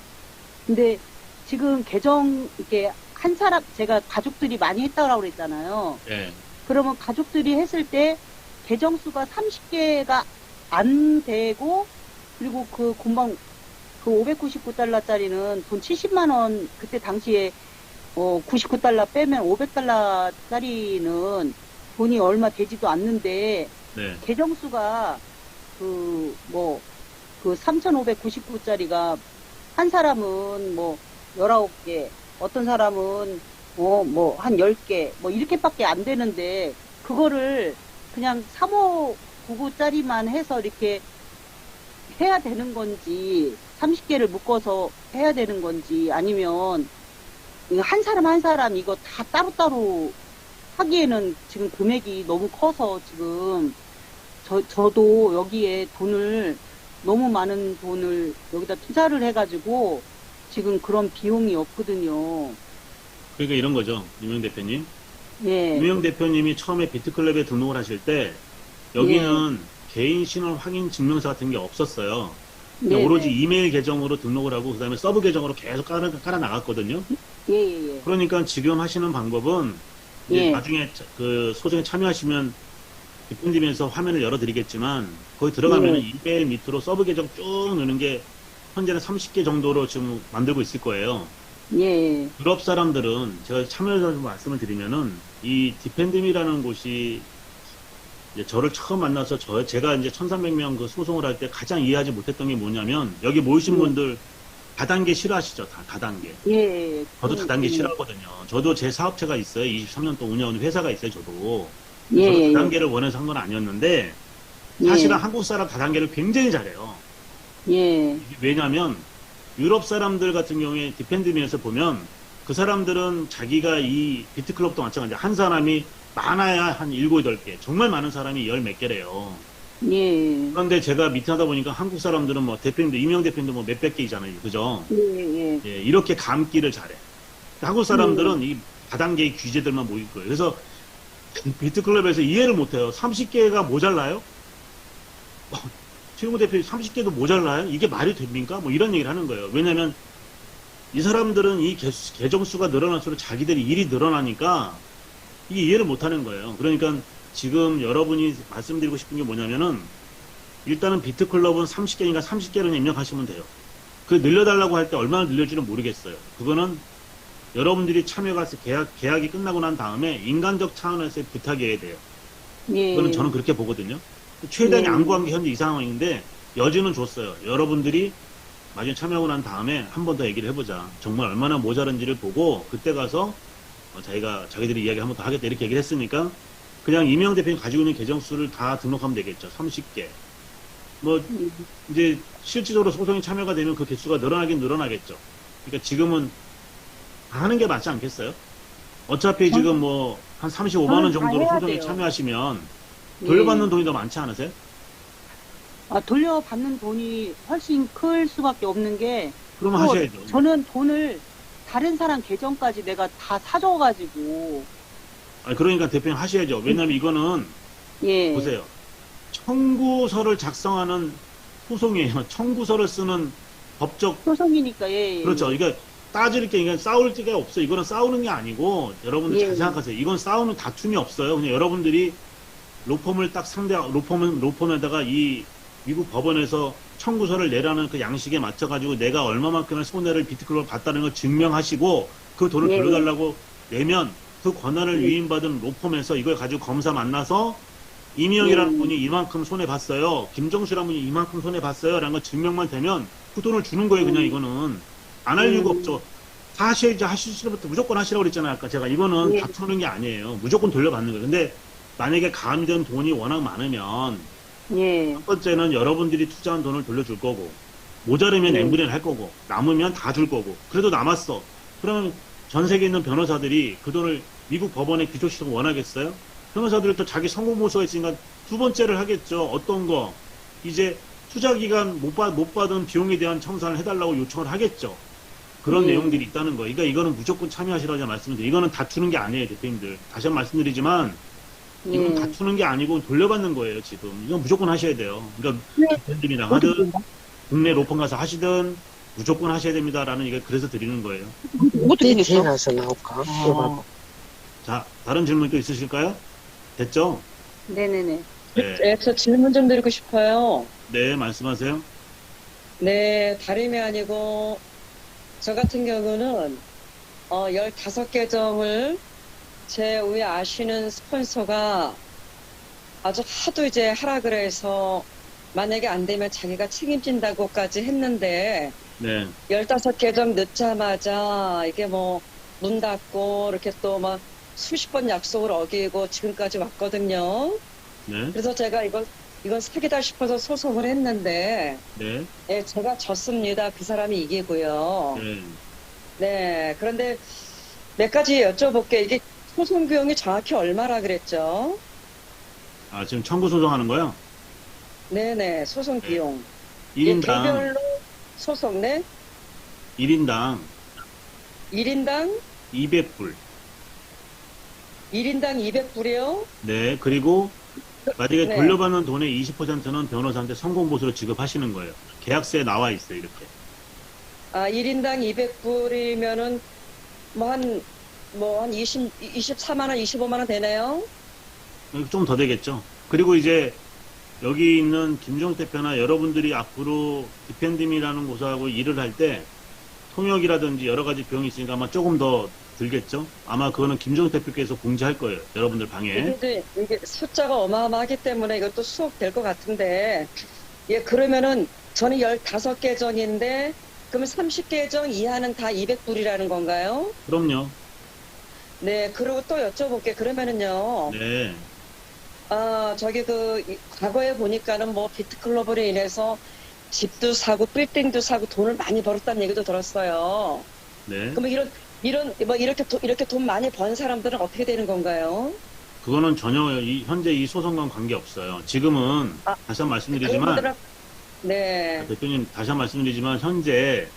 근데 지금 계정, 이렇게 한 사람, 제가 가족들이 많이 했다고 그랬잖아요. 네, 그러면 가족들이 했을 때 계정 수가 30개가 안 되고, 그리고 그 금방 그 599달러짜리는 돈 70만원, 그때 당시에 99달러 빼면 500달러짜리는 돈이 얼마 되지도 않는데, 네, 계정 수가 그 3,599짜리가 한 사람은 뭐 19개, 어떤 사람은 한 10개, 뭐 이렇게밖에 안 되는데 그거를 그냥 3599짜리만 해서 이렇게 해야 되는 건지 30개를 묶어서 해야 되는 건지 아니면 한 사람 한 사람 이거 다 따로따로 하기에는 지금 금액이 너무 커서 지금 저도 여기에 너무 많은 돈을 여기다 투자를 해가지고 지금 그런 비용이 없거든요. 그러니까 이런 거죠, 유명 대표님. 예. 유명 대표님이 처음에 비트클럽에 등록을 하실 때 여기는 개인 신원 확인 증명서 같은 게 없었어요. 그냥 네, 오로지 네. 이메일 계정으로 등록을 하고 그다음에 서브 계정으로 계속 깔아 나갔거든요. 예. 그러니까 지금 하시는 방법은 이제 예. 나중에 그 소송에 참여하시면 디펜디면서 화면을 열어드리겠지만 거기 들어가면은 이메일 밑으로 서브 계정 쭉 넣는 게 현재는 30개 정도로 지금 만들고 있을 거예요. 예. 유럽 사람들은 제가 참여해서 말씀을 드리면은 이 디펜디미라는 곳이 이제 저를 처음 만나서 제가 이제 1,300명 그 소송을 할 때 가장 이해하지 못했던 게 뭐냐면 여기 모이신 분들 다단계 싫어하시죠? 다단계. 예. 저도 다단계 싫어하거든요. 저도 제 사업체가 있어요. 23년 동안 운영하는 회사가 있어요. 저도. 저도 예. 다단계를 원해서 한 건 아니었는데 사실은 한국 사람 다단계를 굉장히 잘해요. 예. 왜냐하면 유럽 사람들 같은 경우에 디펜드미에서 보면 그 사람들은 자기가 이 비트클럽도 마찬가지로 한 사람이 많아야 한 7, 8개 정말 많은 사람이 10몇 개래요. 예. 그런데 제가 미팅하다 보니까 한국 사람들은 뭐 대표님도, 이명 대표님도 뭐 몇백 개이잖아요. 그죠? 예, 예. 예, 이렇게 감기를 잘해. 한국 사람들은 이 다단계의 규제들만 모일 거예요. 그래서 비트클럽에서 이해를 못해요. 30개가 모자라요? 최용호 대표 30개도 모자라요? 이게 말이 됩니까? 뭐 이런 얘기를 하는 거예요. 왜냐면 이 사람들은 이 계정수가 늘어날수록 자기들이 일이 늘어나니까 이게 이해를 못하는 거예요. 그러니까 지금 여러분이 말씀드리고 싶은 게 뭐냐면은 일단은 비트클럽은 30개니까 30개로 입력하시면 돼요. 그 늘려달라고 할 때 얼마나 늘려줄지는 모르겠어요. 그거는 여러분들이 참여가 계약이 끝나고 난 다음에 인간적 차원에서의 부탁이어야 돼요. 예. 그거는 저는 그렇게 보거든요. 최대한이 예. 안 구한 게 현재 이 상황인데 여지는 줬어요. 여러분들이 나중에 참여하고 난 다음에 한 번 더 얘기를 해보자. 정말 얼마나 모자른지를 보고 그때 가서 자기들이 이야기 한 번 더 하겠다 이렇게 얘기를 했으니까 그냥 이명 대표님 가지고 있는 계정 수를 다 등록하면 되겠죠. 30개. 뭐 이제 실질적으로 소송이 참여가 되면 그 개수가 늘어나긴 늘어나겠죠. 그러니까 지금은 다 하는 게 맞지 않겠어요? 어차피 지금 뭐 한 35만 원 저는 다 정도로 해야 소송에 돼요. 참여하시면 예. 돌려받는 돈이 더 많지 않으세요? 아, 돌려받는 돈이 훨씬 클 수밖에 없는 게, 그러면 또 하셔야죠. 저는 돈을 다른 사람 계정까지 내가 다 사줘가지고, 아니, 그러니까 대표님 하셔야죠. 왜냐면 이거는 예. 보세요. 청구서를 작성하는 소송이에요. 청구서를 쓰는 법적 소송이니까, 예. 예. 그렇죠. 이게 따질 게 이게 싸울 게 없어. 이거는 싸우는 게 아니고 여러분들 잘 예. 생각하세요. 이건 싸우는 다툼이 없어요. 그냥 여러분들이 로펌을 딱 로펌에다가 이 미국 법원에서 청구서를 내라는 그 양식에 맞춰가지고 내가 얼마만큼의 손해를 비트클럽을 봤다는 걸 증명하시고 그 돈을 예. 돌려달라고 내면 그 권한을 위임받은 로펌에서 이걸 가지고 검사 만나서 이명이라는 예. 분이 이만큼 손해 봤어요. 김정수라는 분이 이만큼 손해 봤어요. 라는 거 증명만 되면 그 돈을 주는 거예요. 그냥 이거는. 안 할 이유가 없죠. 다 하셔야지 하시지부터 무조건 하시라고 그랬잖아요. 아까 제가 이거는 예. 다투는 게 아니에요. 무조건 돌려받는 거예요. 근데 만약에 가미된 돈이 워낙 많으면 예. 첫 번째는 여러분들이 투자한 돈을 돌려줄 거고 모자르면 네. 엠브리를 할 거고 남으면 다 줄 거고 그래도 남았어. 그러면 전 세계에 있는 변호사들이 그 돈을 미국 법원에 기소시키고 원하겠어요? 변호사들이 또 자기 성공보수가 있으니까 두 번째를 하겠죠. 어떤 거 이제 투자기간 못 받은 비용에 대한 청산을 해달라고 요청을 하겠죠. 그런 네. 내용들이 있다는 거예요. 그러니까 이거는 무조건 참여하시라고 말씀드려요. 이거는 다투는 게 아니에요, 대표님들. 다시 한번 말씀드리지만 이건 예. 다투는 게 아니고 돌려받는 거예요, 지금. 이건 무조건 하셔야 돼요. 그러니까 네. 대표님이랑 하든 국내 로펌 가서 하시든 무조건 하셔야 됩니다라는 이게 그래서 드리는 거예요. 어떻게 밑에 됐어? 가서 나올까? 이거 자, 다른 질문 또 있으실까요? 됐죠? 네네네. 네, 네, 저 질문 좀 드리고 싶어요. 네 말씀하세요. 네, 다름이 아니고, 저 같은 경우는, 15계정을 제 위에 아시는 스폰서가 아주 하도 이제 하라 그래서, 만약에 안 되면 자기가 책임진다고까지 했는데, 네, 15계정 넣자마자, 이게 뭐, 문 닫고, 이렇게 또 막, 수십 번 약속을 어기고 지금까지 왔거든요. 네, 그래서 제가 이건 사기다 싶어서 소송을 했는데, 네, 네, 제가 졌습니다. 그 사람이 이기고요. 네. 네, 그런데 몇 가지 여쭤볼게요. 이게 소송 비용이 정확히 얼마라 그랬죠? 아, 지금 청구 소송하는 거요? 네네, 소송 비용. 1인당, 개별로 소송, 네? 1인당 1인당 200불. 200불이요? 네, 그리고 만약에 네. 돌려받는 돈의 20%는 변호사한테 성공보수로 지급하시는 거예요. 계약서에 나와 있어요, 이렇게. 아, 1인당 200불이면은, 한 24만원, 25만원 되네요? 좀 더 되겠죠. 그리고 이제 여기 있는 김종 대표나 여러분들이 앞으로 디펜딩이라는 곳하고 일을 할 때 통역이라든지 여러 가지 비용이 있으니까 아마 조금 더 들겠죠. 아마 그거는 김종 대표께서 공지할 거예요. 여러분들 방에. 이게 숫자가 어마어마하기 때문에 이것도 수억될 것 같은데, 예, 그러면은 저는 15계정인데, 그러면 30계정 이하는 다 200불이라는 건가요? 그럼요. 네, 그리고 또 여쭤볼게. 그러면은요, 네. 과거에 보니까는 뭐 비트클럽으로 인해서 집도 사고, 빌딩도 사고, 돈을 많이 벌었다는 얘기도 들었어요. 네. 그러면 이렇게 돈 많이 번 사람들은 어떻게 되는 건가요? 그거는 전혀 현재 이 소송과는 관계없어요. 지금은 아, 다시 한 번 그런 말씀드리지만 분들은 네, 대표님 다시 한 번 말씀드리지만 현재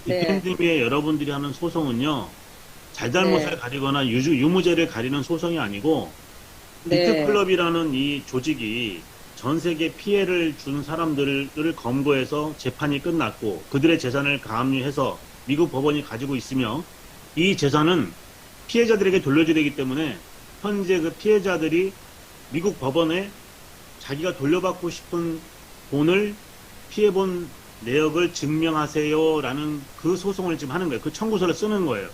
네. 디펜딩의 여러분들이 하는 소송은요. 잘잘못을 네. 가리거나 유무죄를 가리는 소송이 아니고 네. 비트클럽이라는 이 조직이 전 세계 피해를 준 사람들을 검거해서 재판이 끝났고 그들의 재산을 가압류해서 미국 법원이 가지고 있으며 이 재산은 피해자들에게 돌려줘야 되기 때문에 현재 그 피해자들이 미국 법원에 자기가 돌려받고 싶은 돈을 피해본 내역을 증명하세요라는 그 소송을 지금 하는 거예요. 그 청구서를 쓰는 거예요.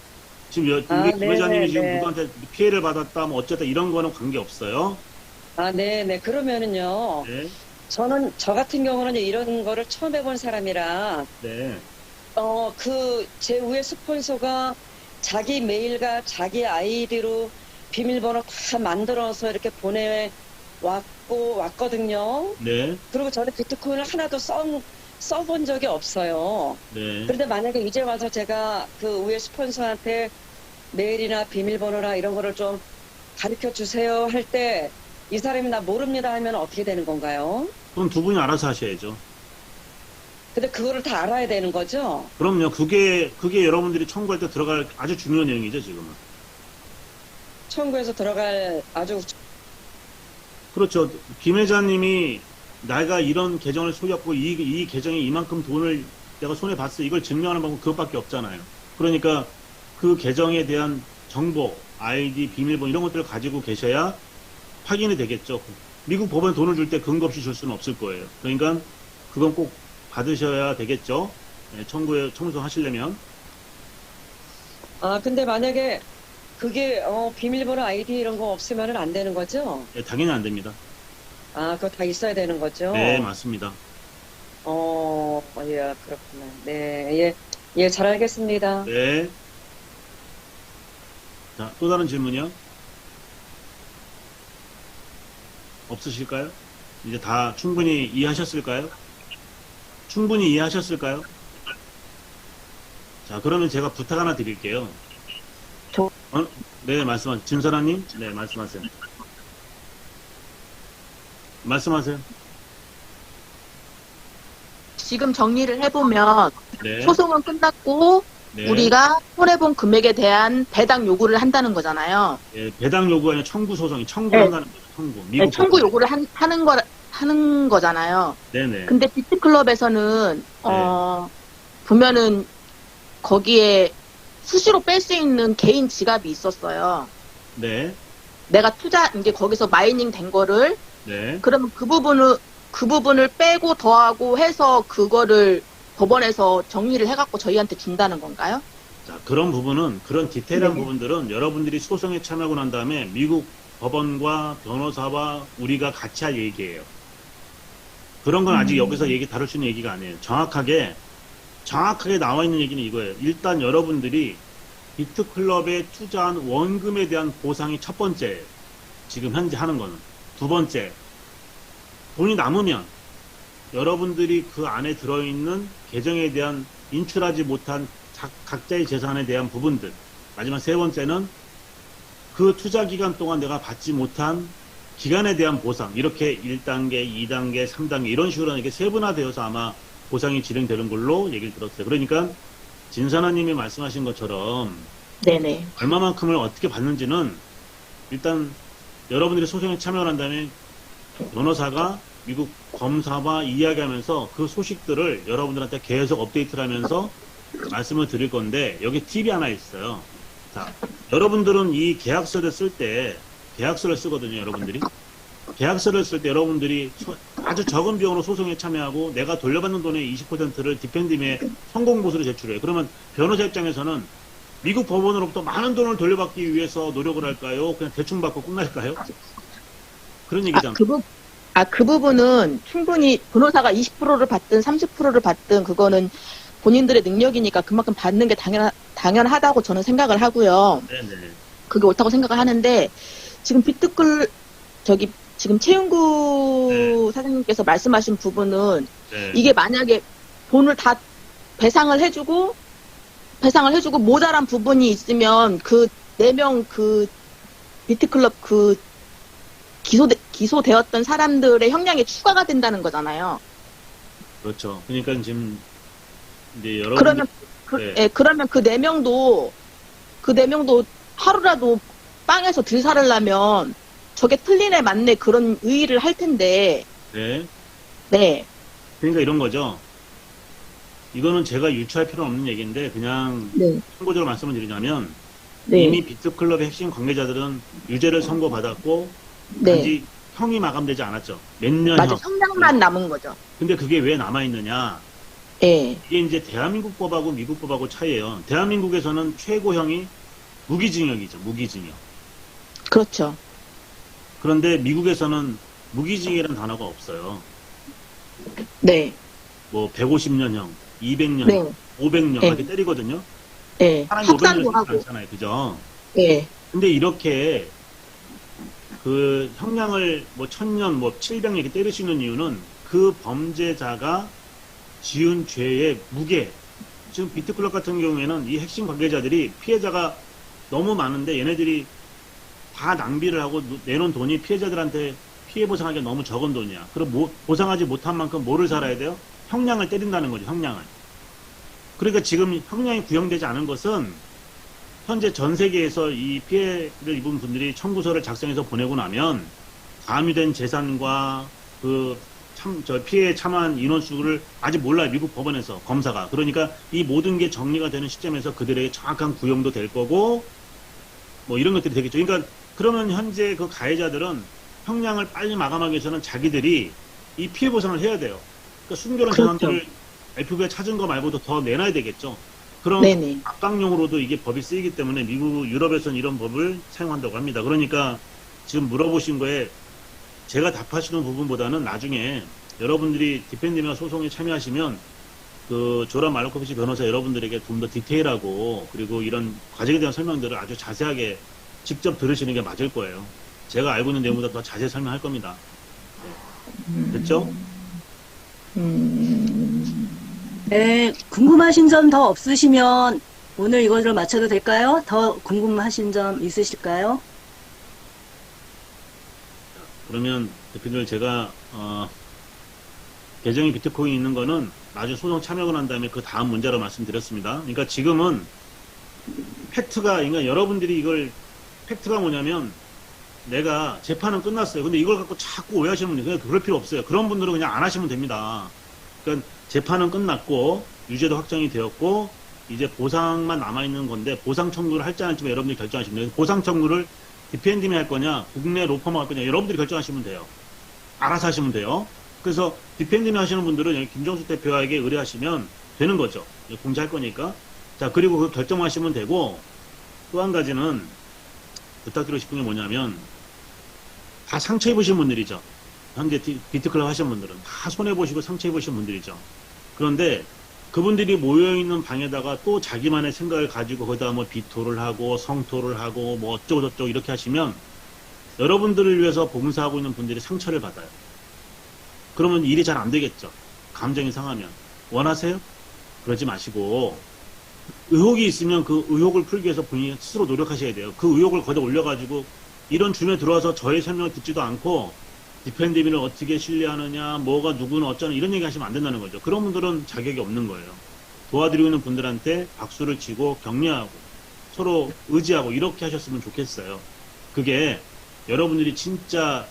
지금 우리 김 회장님이 지금 네. 누구한테 피해를 받았다, 뭐 어쨌다 이런 거는 관계 없어요. 아, 네. 그러면은요, 네, 저 같은 경우는 이런 거를 처음 해본 사람이라, 네, 제 위에 스폰서가 자기 메일과 자기 아이디로 비밀번호 다 만들어서 이렇게 왔거든요. 네, 그리고 저는 비트코인을 하나도 써본 적이 없어요. 네. 그런데 만약에 이제 와서 제가 그 위에 스폰서한테 메일이나 비밀번호나 이런 거를 좀 가르쳐 주세요 할 때 이 사람이 나 모릅니다 하면 어떻게 되는 건가요? 그럼 두 분이 알아서 하셔야죠. 근데 그거를 다 알아야 되는 거죠? 그럼요. 그게 여러분들이 청구할 때 들어갈 아주 중요한 내용이죠, 지금은. 청구해서 들어갈 아주 그렇죠. 김 회장님이 내가 이런 계정을 소유하고 이 계정에 이만큼 돈을 내가 손에 봤어. 이걸 증명하는 방법 그것밖에 없잖아요. 그러니까 그 계정에 대한 정보, 아이디, 비밀번호 이런 것들을 가지고 계셔야 확인이 되겠죠. 미국 법원에 돈을 줄 때 근거 없이 줄 수는 없을 거예요. 그러니까 그건 꼭 받으셔야 되겠죠. 네, 청구하시려면. 근데 만약에 그게 비밀번호 아이디 이런 거 없으면 안 되는 거죠? 네, 당연히 안 됩니다. 그거 다 있어야 되는 거죠? 네, 맞습니다. 예, 그렇구나. 네, 예, 잘 알겠습니다. 네. 자, 또 다른 질문이요? 없으실까요? 이제 다 충분히 이해하셨을까요? 충분히 이해하셨을까요? 자, 그러면 제가 부탁 하나 드릴게요. 네, 진선아님? 네, 말씀하세요. 말씀하세요. 지금 정리를 해보면 네. 소송은 끝났고 네. 우리가 손해본 금액에 대한 배당 요구를 한다는 거잖아요. 예, 배당 요구가 아니라 청구한다는 거죠. 청구. 미국 네, 청구 법원. 요구를 하는 거잖아요. 네네. 근데 비트클럽에서는 보면은 거기에 수시로 뺄 수 있는 개인 지갑이 있었어요. 네. 내가 이제 거기서 마이닝 된 거를 네. 그러면 그 부분을 빼고 더하고 해서 그거를 법원에서 정리를 해갖고 저희한테 준다는 건가요? 자, 그런 디테일한 네. 부분들은 여러분들이 소송에 참여하고 난 다음에 미국 법원과 변호사와 우리가 같이 할 얘기예요. 그런 건 아직 여기서 다룰 수 있는 얘기가 아니에요. 정확하게 나와 있는 얘기는 이거예요. 일단 여러분들이 비트클럽에 투자한 원금에 대한 보상이 첫 번째예요. 지금 현재 하는 거는. 두 번째, 돈이 남으면 여러분들이 그 안에 들어있는 계정에 대한 인출하지 못한 각자의 재산에 대한 부분들. 마지막 세 번째는 그 투자 기간 동안 내가 받지 못한 기간에 대한 보상. 이렇게 1단계, 2단계, 3단계 이런 식으로 이렇게 세분화되어서 아마 보상이 진행되는 걸로 얘기를 들었어요. 그러니까 진선아님이 말씀하신 것처럼 네네. 얼마만큼을 어떻게 받는지는 일단 여러분들이 소송에 참여를 한 다음에 변호사가 미국 검사와 이야기하면서 그 소식들을 여러분들한테 계속 업데이트를 하면서 말씀을 드릴 건데 여기 팁이 하나 있어요. 자, 여러분들은 이 계약서를 쓸 때 계약서를 쓰거든요. 여러분들이 계약서를 쓸 때 여러분들이 아주 적은 비용으로 소송에 참여하고 내가 돌려받는 돈의 20%를 디펜딩에 성공보수로 제출해요. 그러면 변호사 입장에서는 미국 법원으로부터 많은 돈을 돌려받기 위해서 노력을 할까요? 그냥 대충 받고 끝날까요? 그런 얘기잖아요. 그 부분은 충분히 변호사가 20%를 받든 30%를 받든 그거는 본인들의 능력이니까 그만큼 받는 게 당연하다고 저는 생각을 하고요. 네네. 그게 옳다고 생각을 하는데 지금 지금 최윤구 사장님께서 말씀하신 부분은 네. 이게 만약에 돈을 다 배상을 해주고 모자란 부분이 있으면 그 4명 그 비트클럽 그 기소되었던 사람들의 형량이 추가가 된다는 거잖아요. 그렇죠. 그러니까 지금 이제 여러분 그러면 네. 예, 그러면 그 4명도 하루라도 빵에서 들 살으려면 저게 틀리네 맞네 그런 의의를 할 텐데. 네. 네. 그러니까 이런 거죠. 이거는 제가 유추할 필요는 없는 얘기인데 그냥 네. 참고적으로 말씀을 드리자면 네. 이미 비트클럽의 핵심 관계자들은 유죄를 선고받았고 네. 단지 형이 마감되지 않았죠. 몇 년 맞아. 형. 형량만 남은 거죠. 근데 그게 왜 남아있느냐. 예. 이게 이제 대한민국 법하고 미국 법하고 차이예요. 대한민국에서는 최고형이 무기징역이죠. 무기징역. 그렇죠. 그런데 미국에서는 무기징역이라는 단어가 없어요. 네. 뭐 150년형, 200년, 네. 500년 네. 이렇게 때리거든요. 예. 사람이 합산도 500년을 하고. 않잖아요. 그죠? 예. 근데 이렇게 그 형량을 뭐 1000년, 뭐 700년 이렇게 때릴 수 있는 이유는 그 범죄자가 지은 죄의 무게. 지금 비트클럽 같은 경우에는 이 핵심 관계자들이 피해자가 너무 많은데 얘네들이 다 낭비를 하고 내놓은 돈이 피해자들한테 피해 보상하기가 너무 적은 돈이야. 그럼 보상하지 못한 만큼 뭐를 살아야 돼요? 형량을 때린다는 거죠. 형량을. 그러니까 지금 형량이 구형되지 않은 것은 현재 전 세계에서 이 피해를 입은 분들이 청구서를 작성해서 보내고 나면 가미된 재산과 저 피해에 참여한 인원수를 아직 몰라요. 미국 법원에서 검사가. 그러니까 이 모든 게 정리가 되는 시점에서 그들에게 정확한 구형도 될 거고 뭐 이런 것들이 되겠죠. 그러니까 그러면 현재 그 가해자들은 형량을 빨리 마감하기 위해서는 자기들이 이 피해 보상을 해야 돼요. 그러니까 순결한 그렇죠. 재산들을 FBI가 찾은 거 말고도 더 내놔야 되겠죠. 그럼 네네. 악강용으로도 이게 법이 쓰이기 때문에 미국, 유럽에서는 이런 법을 사용한다고 합니다. 그러니까 지금 물어보신 거에 제가 답하시는 부분보다는 나중에 여러분들이 디펜딩이나 소송에 참여하시면 그 조란 말로코비치 변호사 여러분들에게 좀 더 디테일하고 그리고 이런 과정에 대한 설명들을 아주 자세하게 직접 들으시는 게 맞을 거예요. 제가 알고 있는 내용보다 더 자세히 설명할 겁니다. 네. 됐죠? 네, 궁금하신 점 더 없으시면 오늘 이것을 마쳐도 될까요? 더 궁금하신 점 있으실까요? 그러면 대표님 제가 계정이 비트코인 있는 거는 나중에 소송 참여하고 난 다음에 그 다음 문제로 말씀드렸습니다. 그러니까 지금은 그러니까 여러분들이 팩트가 뭐냐면 내가 재판은 끝났어요. 근데 이걸 갖고 자꾸 오해하시는 분들 그냥 그럴 필요 없어요. 그런 분들은 그냥 안 하시면 됩니다. 그러니까 재판은 끝났고 유죄도 확정이 되었고 이제 보상만 남아있는 건데 보상 청구를 할지 안 할지 여러분들이 결정하시면 돼요. 보상 청구를 디펜딩이 할 거냐 국내 로펌이 할 거냐 여러분들이 결정하시면 돼요. 알아서 하시면 돼요. 그래서 디펜딩 하시는 분들은 여기 김정수 대표에게 의뢰하시면 되는 거죠. 공지할 거니까. 자, 그리고 그 결정하시면 되고 또 한 가지는 부탁드리고 싶은 게 뭐냐면 다 상처 입으신 분들이죠. 현재 비트클럽 하시는 분들은 다 손해보시고 상처 입으신 분들이죠. 그런데 그분들이 모여있는 방에다가 또 자기만의 생각을 가지고 거기다 뭐 비토를 하고 성토를 하고 뭐 어쩌고저쩌고 이렇게 하시면 여러분들을 위해서 봉사하고 있는 분들이 상처를 받아요. 그러면 일이 잘 안 되겠죠. 감정이 상하면. 원하세요? 그러지 마시고 의혹이 있으면 그 의혹을 풀기 위해서 본인이 스스로 노력하셔야 돼요. 그 의혹을 거기다 올려가지고 이런 주변에 들어와서 저의 설명을 듣지도 않고 디펜디비를 어떻게 신뢰하느냐, 뭐가 누구는 어쩌는 이런 얘기 하시면 안 된다는 거죠. 그런 분들은 자격이 없는 거예요. 도와드리고 있는 분들한테 박수를 치고 격려하고 서로 의지하고 이렇게 하셨으면 좋겠어요. 그게 여러분들이 진짜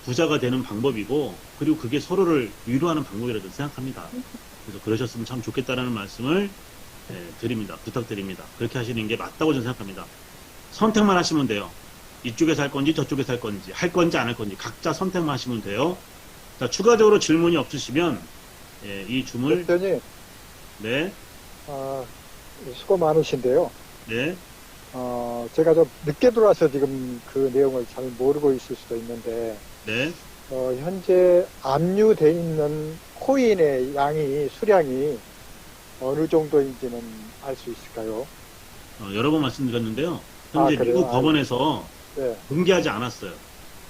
부자가 되는 방법이고 그리고 그게 서로를 위로하는 방법이라고 생각합니다. 그래서 그러셨으면 참 좋겠다라는 말씀을 드립니다. 부탁드립니다. 그렇게 하시는 게 맞다고 저는 생각합니다. 선택만 하시면 돼요. 이쪽에서 할 건지 저쪽에서 할 건지 할 건지 안 할 건지 각자 선택만 하시면 돼요. 자, 추가적으로 질문이 없으시면 이 줌을 대표님, 네, 수고 많으신데요. 네, 제가 좀 늦게 들어와서 지금 그 내용을 잘 모르고 있을 수도 있는데, 네. 현재 압류돼 있는 코인의 수량이 어느 정도인지는 알 수 있을까요? 여러 번 말씀드렸는데요. 현재 그래요? 미국 법원에서 네. 공개하지 않았어요.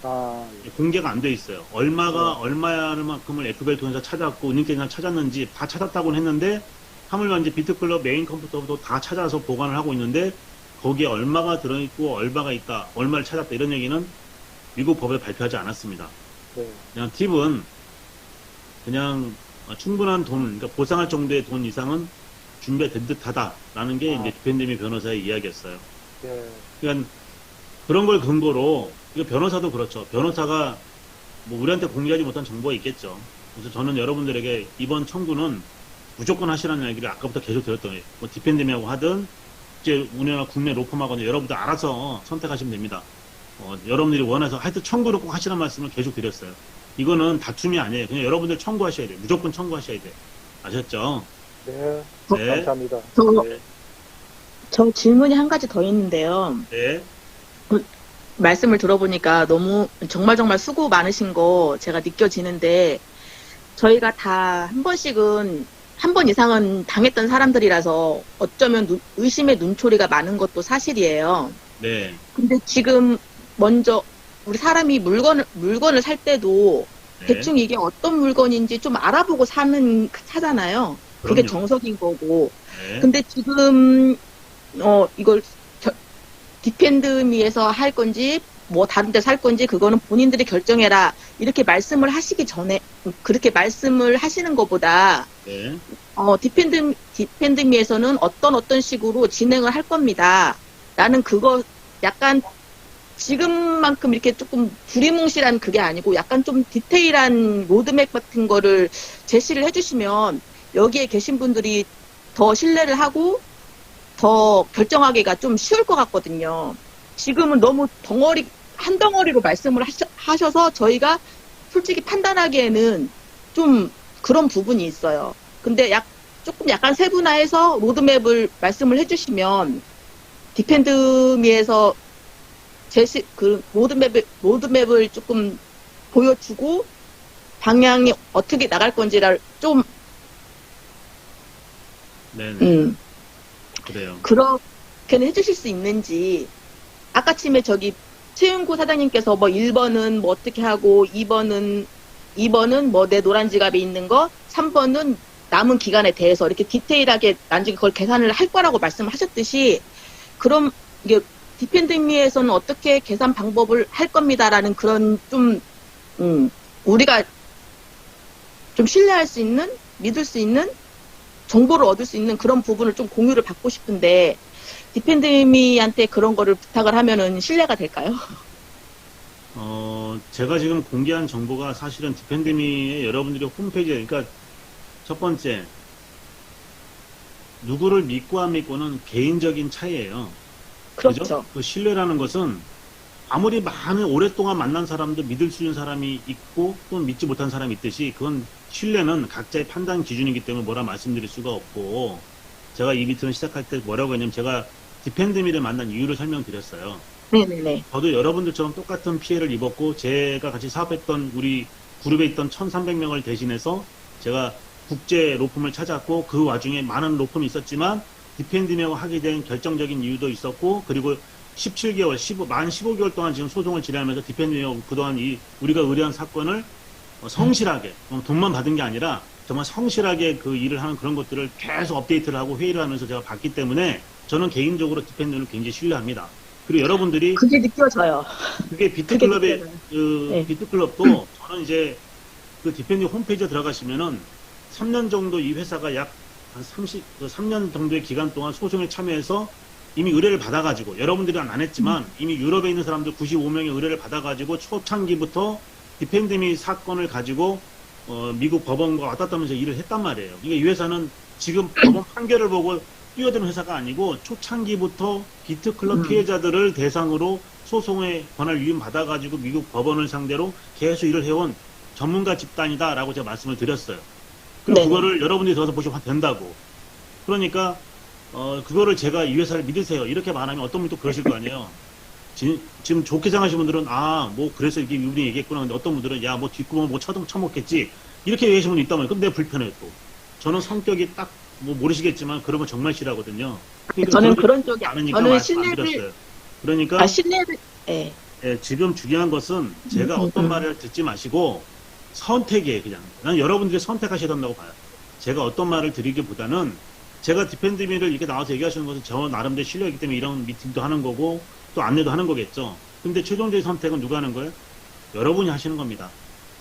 예. 공개가 안 돼 있어요. 얼마를 만큼을 FBI를 통해서 찾았고 은행계좌 찾았는지 다 찾았다고는 했는데 하물며 이제 비트클럽 메인 컴퓨터도 다 찾아서 보관을 하고 있는데 거기에 얼마가 들어있고 얼마가 있다, 얼마를 찾았다 이런 얘기는 미국 법에 발표하지 않았습니다. 네. 그냥 팁은 그냥 충분한 돈, 그러니까 보상할 정도의 돈 이상은 준비된 듯하다라는 게 이제 디펜드미 변호사의 이야기였어요. 네. 그러니까 그런 걸 근거로 이거 변호사도 그렇죠. 변호사가 뭐 우리한테 공개하지 못한 정보가 있겠죠. 그래서 저는 여러분들에게 이번 청구는 무조건 하시라는 얘기를 아까부터 계속 드렸더니 뭐 디펜드미하고 하든 이제 우리나라 국내 로펌하거나 여러분들 알아서 선택하시면 됩니다. 여러분들이 원해서 하여튼 청구를 꼭 하시라는 말씀을 계속 드렸어요. 이거는 다툼이 아니에요. 그냥 여러분들 청구하셔야 돼요. 무조건 청구하셔야 돼요. 아셨죠? 네. 네. 감사합니다. 네. 저 질문이 한 가지 더 있는데요. 네. 말씀을 들어보니까 너무 정말 수고 많으신 거 제가 느껴지는데 저희가 다 한 번씩은 한 번 이상은 당했던 사람들이라서 어쩌면 의심의 눈초리가 많은 것도 사실이에요. 네. 근데 지금 먼저 우리 사람이 물건을 살 때도 네. 대충 이게 어떤 물건인지 좀 알아보고 사잖아요. 그게 그럼요. 정석인 거고. 네. 근데 지금 이걸 디펜드미에서 할 건지 뭐 다른 데 살 건지 그거는 본인들이 결정해라 이렇게 말씀을 하시기 전에 그렇게 말씀을 하시는 것보다 네. 디펜드미에서는 어떤 식으로 진행을 할 겁니다. 나는 그거 약간 지금만큼 이렇게 조금 두리뭉실한 그게 아니고 약간 좀 디테일한 로드맵 같은 거를 제시를 해주시면 여기에 계신 분들이 더 신뢰를 하고 더 결정하기가 좀 쉬울 것 같거든요. 지금은 너무 한 덩어리로 말씀을 하셔서 저희가 솔직히 판단하기에는 좀 그런 부분이 있어요. 근데 조금 약간 세분화해서 로드맵을 말씀을 해주시면 디펜드미에서 로드맵을 조금 보여주고 방향이 어떻게 나갈 건지를 좀 네네. 그래요. 그렇게는 해주실 수 있는지. 아까 침에 최윤구 사장님께서 뭐 1번은 뭐 어떻게 하고 2번은 뭐 내 노란 지갑에 있는 거 3번은 남은 기간에 대해서 이렇게 디테일하게 나중에 그걸 계산을 할 거라고 말씀하셨듯이 그럼 이게 디펜드미에서는 어떻게 계산 방법을 할 겁니다라는 그런 좀 우리가 좀 신뢰할 수 있는 믿을 수 있는 정보를 얻을 수 있는 그런 부분을 좀 공유를 받고 싶은데 디펜드미한테 그런 거를 부탁을 하면은 신뢰가 될까요? 제가 지금 공개한 정보가 사실은 디펜드미의 여러분들이 홈페이지에 그러니까 첫 번째 누구를 믿고 안 믿고는 개인적인 차이예요. 그렇죠. 그죠? 그 신뢰라는 것은 아무리 오랫동안 만난 사람도 믿을 수 있는 사람이 있고 또 믿지 못한 사람이 있듯이 그건 신뢰는 각자의 판단 기준이기 때문에 뭐라 말씀드릴 수가 없고 제가 이 미팅을 시작할 때 뭐라고 했냐면 제가 디펜드미를 만난 이유를 설명드렸어요. 네네네. 저도 여러분들처럼 똑같은 피해를 입었고 제가 같이 사업했던 우리 그룹에 있던 1,300명을 대신해서 제가 국제 로펌을 찾았고 그 와중에 많은 로펌이 있었지만 디펜드미하고 하게 된 결정적인 이유도 있었고 그리고 17개월, 만 15개월 동안 지금 소송을 진행하면서 디펜드미하고 그동안 우리가 의뢰한 사건을 성실하게 돈만 받은 게 아니라 정말 성실하게 그 일을 하는 그런 것들을 계속 업데이트를 하고 회의를 하면서 제가 봤기 때문에 저는 개인적으로 디펜드미를 굉장히 신뢰합니다. 그리고 여러분들이 그게 느껴져요. 그게 비트클럽의 네. 비트클럽도 저는 이제 그 디펜딩 홈페이지에 들어가시면은 3년 정도 이 회사가 약 한 3년 정도의 기간 동안 소송에 참여해서 이미 의뢰를 받아가지고 여러분들은 안 했지만 이미 유럽에 있는 사람들 95명의 의뢰를 받아가지고 초창기부터 디펜딩 사건을 가지고 미국 법원과 왔다 갔다 하면서 일을 했단 말이에요. 이게 이 회사는 지금 법원 판결을 보고 뛰어드는 회사가 아니고 초창기부터 비트클럽 피해자들을 대상으로 소송의 권한을 위임받아가지고 미국 법원을 상대로 계속 일을 해온 전문가 집단이다라고 제가 말씀을 드렸어요. 그리고 네. 그거를 여러분들이 들어서 보시면 된다고. 그러니까 그거를 제가 이 회사를 믿으세요. 이렇게 말하면 어떤 분이 또 그러실 거 아니에요. 지금 좋게 생각하시는 분들은 뭐 그래서 이게 이분이 얘기했구나. 근데 어떤 분들은 뭐 뒷구멍을 뭐 쳐먹겠지. 이렇게 얘기하시는 분이 있단 말이에요. 근데 불편해요 또. 저는 성격이 딱 모르시겠지만 그런 거 정말 싫어하거든요. 그러니까 저는 그런 쪽이 아니니까 저는 말씀 안 드렸어요. 그러니까 신뢰를 예. 지금 중요한 것은 제가 어떤 말을 듣지 마시고 선택이에요. 그냥 난 여러분들이 선택하셔야 된다고 봐요. 제가 어떤 말을 드리기보다는 제가 디펜드미를 이렇게 나와서 얘기하시는 것은 저 나름대로 신뢰이기 때문에 이런 미팅도 하는 거고 또 안내도 하는 거겠죠. 근데 최종적인 선택은 누가 하는 거예요? 여러분이 하시는 겁니다.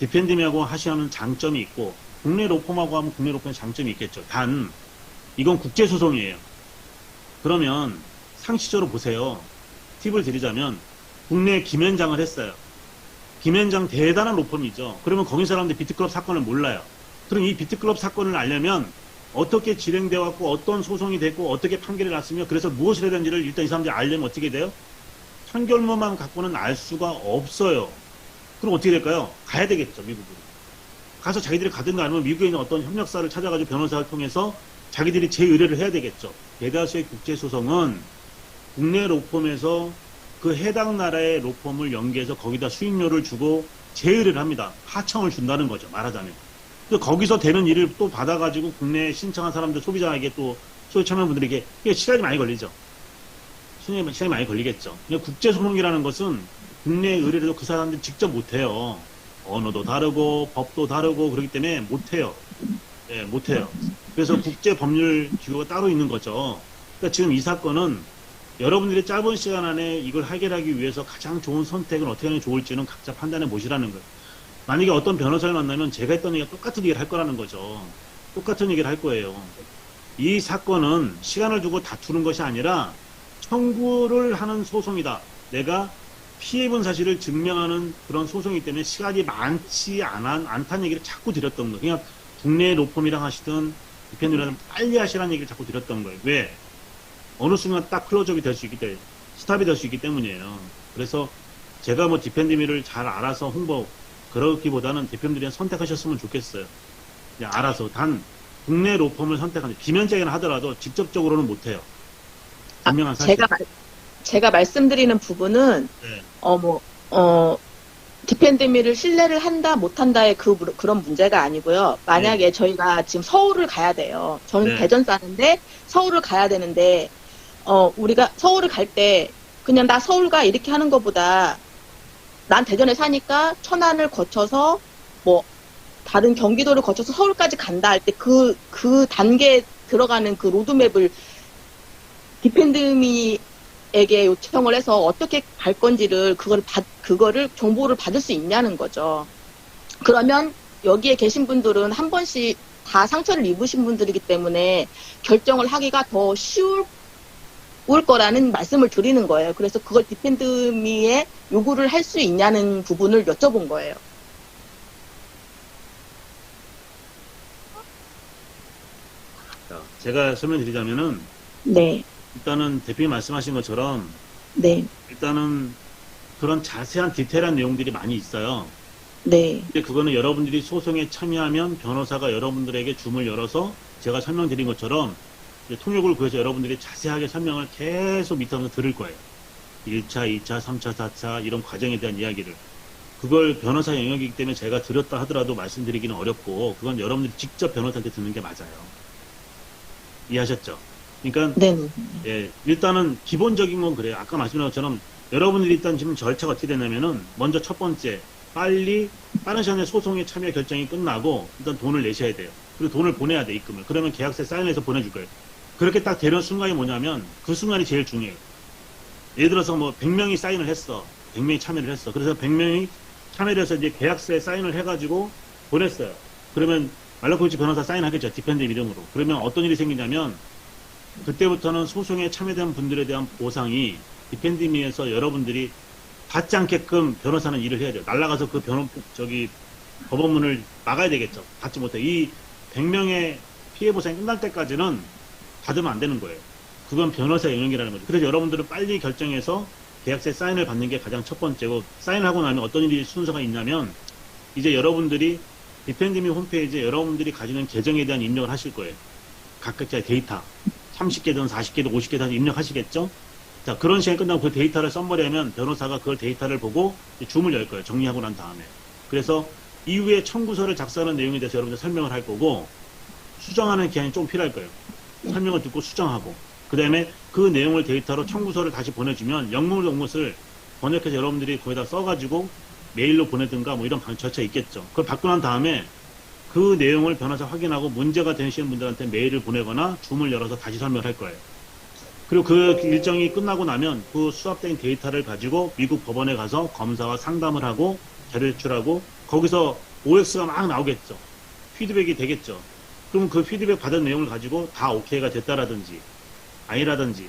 디펜딩하고 하시는 장점이 있고 국내 로펌하고 하면 국내 로펌의 장점이 있겠죠. 단 이건 국제소송이에요. 그러면 상식적으로 보세요. 팁을 드리자면 국내 김현장을 했어요. 김현장 대단한 로펌이죠. 그러면 거기 사람들 비트클럽 사건을 몰라요. 그럼 이 비트클럽 사건을 알려면 어떻게 진행되어 왔고 어떤 소송이 됐고 어떻게 판결이 났으며 그래서 무엇을 해야 되는지를 일단 이 사람들이 알려면 어떻게 돼요? 판결문만 갖고는 알 수가 없어요. 그럼 어떻게 될까요? 가야 되겠죠, 미국으로. 가서 자기들이 가든가 아니면 미국에 있는 어떤 협력사를 찾아가지고 변호사를 통해서 자기들이 재의뢰를 해야 되겠죠. 대다수의 국제소송은 국내 로펌에서 그 해당 나라의 로펌을 연계해서 거기다 수임료를 주고 재의뢰를 합니다. 하청을 준다는 거죠, 말하자면. 거기서 되는 일을 또 받아가지고 국내에 신청한 사람들, 소비자에게 또 소유 참여분들에게 이게 시간이 많이 걸리죠. 시간이 많이 걸리겠죠. 근데 국제소송이라는 것은 국내 의뢰도 그 사람들이 직접 못해요. 언어도 다르고 법도 다르고 그렇기 때문에 못해요. 예, 못해요. 그래서 국제법률 기구가 따로 있는 거죠. 그러니까 지금 이 사건은 여러분들이 짧은 시간 안에 이걸 해결하기 위해서 가장 좋은 선택은 어떻게 하는 게 좋을지는 각자 판단해 보시라는 거예요. 만약에 어떤 변호사를 만나면 제가 했던 얘기가 똑같은 얘기를 할 거라는 거죠. 똑같은 얘기를 할 거예요. 이 사건은 시간을 두고 다투는 것이 아니라 청구를 하는 소송이다. 내가 피해본 사실을 증명하는 그런 소송이기 때문에 시간이 많지 않다는 얘기를 자꾸 드렸던 거예요. 그냥 국내 로펌이랑 하시든 디펜더랑 빨리 하시라는 얘기를 자꾸 드렸던 거예요. 왜? 어느 순간 딱 클로즈업이 될 수 있기 때문에, 스탑이 될 수 있기 때문이에요. 그래서 제가 뭐 디펜드미를 잘 알아서 그러기보다는 대표님들이 선택하셨으면 좋겠어요. 그냥 알아서. 단, 국내 로펌을 선택하는, 김현장이나 하더라도 직접적으로는 못해요. 분명한 사실. 제가 말씀드리는 부분은, 네. 디펜드미를 신뢰를 한다, 못한다의 그런 문제가 아니고요. 만약에 저희가 지금 서울을 가야 돼요. 저는 네. 대전 사는데 서울을 가야 되는데, 우리가 서울을 갈 때 그냥 나 서울 가 이렇게 하는 것보다 난 대전에 사니까 천안을 거쳐서 뭐 다른 경기도를 거쳐서 서울까지 간다 할 때 그 단계에 들어가는 그 로드맵을 디펜드미에게 요청을 해서 어떻게 갈 건지를 그거를 정보를 받을 수 있냐는 거죠. 그러면 여기에 계신 분들은 한 번씩 다 상처를 입으신 분들이기 때문에 결정을 하기가 더 쉬울 거라는 말씀을 드리는 거예요. 그래서 그걸 디펜드미에 요구를 할 수 있냐는 부분을 여쭤본 거예요. 자, 제가 설명드리자면은, 네. 일단은 대표님 말씀하신 것처럼, 네. 일단은 그런 자세한 디테일한 내용들이 많이 있어요. 네. 근데 그거는 여러분들이 소송에 참여하면 변호사가 여러분들에게 줌을 열어서 제가 설명드린 것처럼 이제 통역을 구해서 여러분들이 자세하게 설명을 계속 밑에서 들을 거예요. 1차, 2차, 3차, 4차 이런 과정에 대한 이야기를. 그걸 변호사 영역이기 때문에 제가 드렸다 하더라도 말씀드리기는 어렵고 그건 여러분들이 직접 변호사한테 듣는 게 맞아요. 이해하셨죠? 그러니까 네. 예, 일단은 기본적인 건 그래요. 아까 말씀드린 것처럼 여러분들이 일단 지금 절차가 어떻게 되냐면은 먼저 첫 번째 빠른 시간에 소송에 참여 결정이 끝나고 일단 돈을 내셔야 돼요. 그리고 돈을 보내야 돼, 입금을. 그러면 계약서에 사인해서 보내줄 거예요. 그렇게 딱 되는 순간이 뭐냐면 그 순간이 제일 중요해요. 예를 들어서 뭐 100명이 사인을 했어. 100명이 참여를 했어. 그래서 100명이 참여를 해서 이제 계약서에 사인을 해가지고 보냈어요. 그러면 말라코비치 변호사 사인하겠죠. 디펜드 이름으로. 그러면 어떤 일이 생기냐면 그때부터는 소송에 참여된 분들에 대한 보상이 디펜디미에서 여러분들이 받지 않게끔 변호사는 일을 해야 돼요. 날아가서 그 법원문을 막아야 되겠죠. 받지 못해. 이 100명의 피해 보상이 끝날 때까지는 받으면 안 되는 거예요. 그건 변호사 영역이라는 거죠. 그래서 여러분들은 빨리 결정해서 계약서에 사인을 받는 게 가장 첫 번째고, 사인하고 나면 어떤 일이 순서가 있냐면 이제 여러분들이 디펜디미 홈페이지에 여러분들이 가지는 계정에 대한 입력을 하실 거예요. 각각의 데이터 30개든 40개든 50개든 입력하시겠죠? 자, 그런 시간이 끝나고 그 데이터를 썸머리하면 변호사가 그 데이터를 보고 줌을 열 거예요. 정리하고 난 다음에. 그래서 이후에 청구서를 작성하는 내용에 대해서 여러분들 설명을 할 거고, 수정하는 기한이 좀 필요할 거예요. 설명을 듣고 수정하고, 그 다음에 그 내용을 데이터로 청구서를 다시 보내주면 영문으로 온 것을 번역해서 여러분들이 거기다 써가지고 메일로 보내든가 뭐 이런 절차 있겠죠. 그걸 받고 난 다음에 그 내용을 변호사 확인하고 문제가 되시는 분들한테 메일을 보내거나 줌을 열어서 다시 설명을 할 거예요. 그리고 그 일정이 끝나고 나면 그 수합된 데이터를 가지고 미국 법원에 가서 검사와 상담을 하고 자료 제출하고 거기서 OX가 막 나오겠죠. 피드백이 되겠죠. 그럼 그 피드백 받은 내용을 가지고 다 오케이가 됐다라든지 아니라든지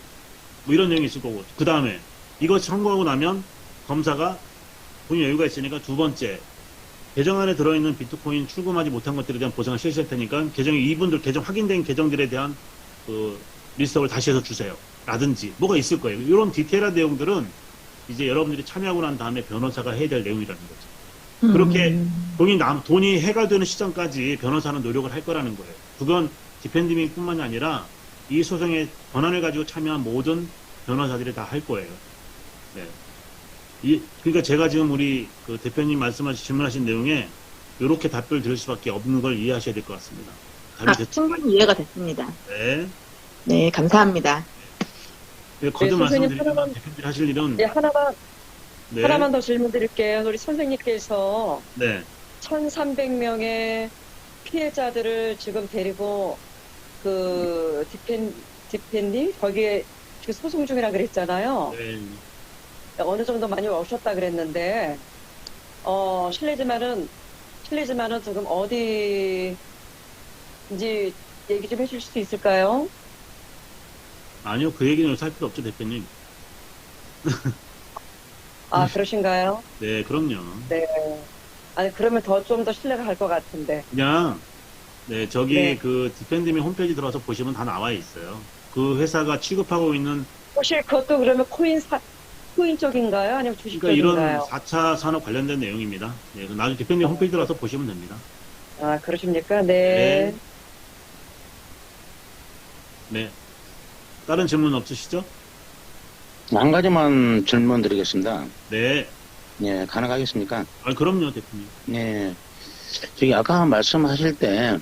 뭐 이런 내용이 있을 거고 그 다음에 이거 청구하고 나면 검사가 돈이 여유가 있으니까 두 번째 계정 안에 들어있는 비트코인 출금하지 못한 것들에 대한 보상을 실시할 테니까 계정이 이분들 계정 확인된 계정들에 대한 그 리스트업을 다시 해서 주세요. 라든지 뭐가 있을 거예요. 이런 디테일한 내용들은 이제 여러분들이 참여하고 난 다음에 변호사가 해야 될 내용이라는 거죠. 그렇게 돈이 해결되는 시점까지 변호사는 노력을 할 거라는 거예요. 그건 디펜딩뿐만이 아니라 이 소송의 권한을 가지고 참여한 모든 변호사들이 다 할 거예요. 네. 그러니까 제가 지금 우리 그 대표님 질문하신 내용에 이렇게 답변을 드릴 수밖에 없는 걸 이해하셔야 될 것 같습니다. 충분히 이해가 됐습니다. 네. 네, 감사합니다. 네, 거듭 선생님 말씀드리지만 대표님 하실 일은 네, 네. 하나만 더 질문 드릴게요. 우리 선생님께서 네. 1,300명의 피해자들을 지금 데리고 그 디펜디 거기에 지금 소송 중이라 그랬잖아요. 네. 어느 정도 많이 오셨다 그랬는데 실례지만은 지금 어디인지 얘기 좀 해줄 수 있을까요? 아니요, 그 얘기는 살 필요 없죠, 대표님. 아, 그러신가요? 네, 그럼요. 네. 아니, 그러면 좀 더 신뢰가 갈 것 같은데. 그냥, 네, 저기 네. 그 디펜드미 홈페이지 들어가서 보시면 다 나와 있어요. 그 회사가 취급하고 있는, 혹시 그것도 그러면 코인 쪽인가요? 아니면 주식 그러니까 이런 쪽인가요? 4차 산업 관련된 내용입니다. 네, 나중에 디펜드미 홈페이지 들어가서 보시면 됩니다. 아, 그러십니까? 네. 네. 다른 질문 없으시죠? 한 가지만 질문 드리겠습니다. 네. 예, 가능하겠습니까? 아, 그럼요, 대표님. 예. 저기, 아까 말씀하실 때,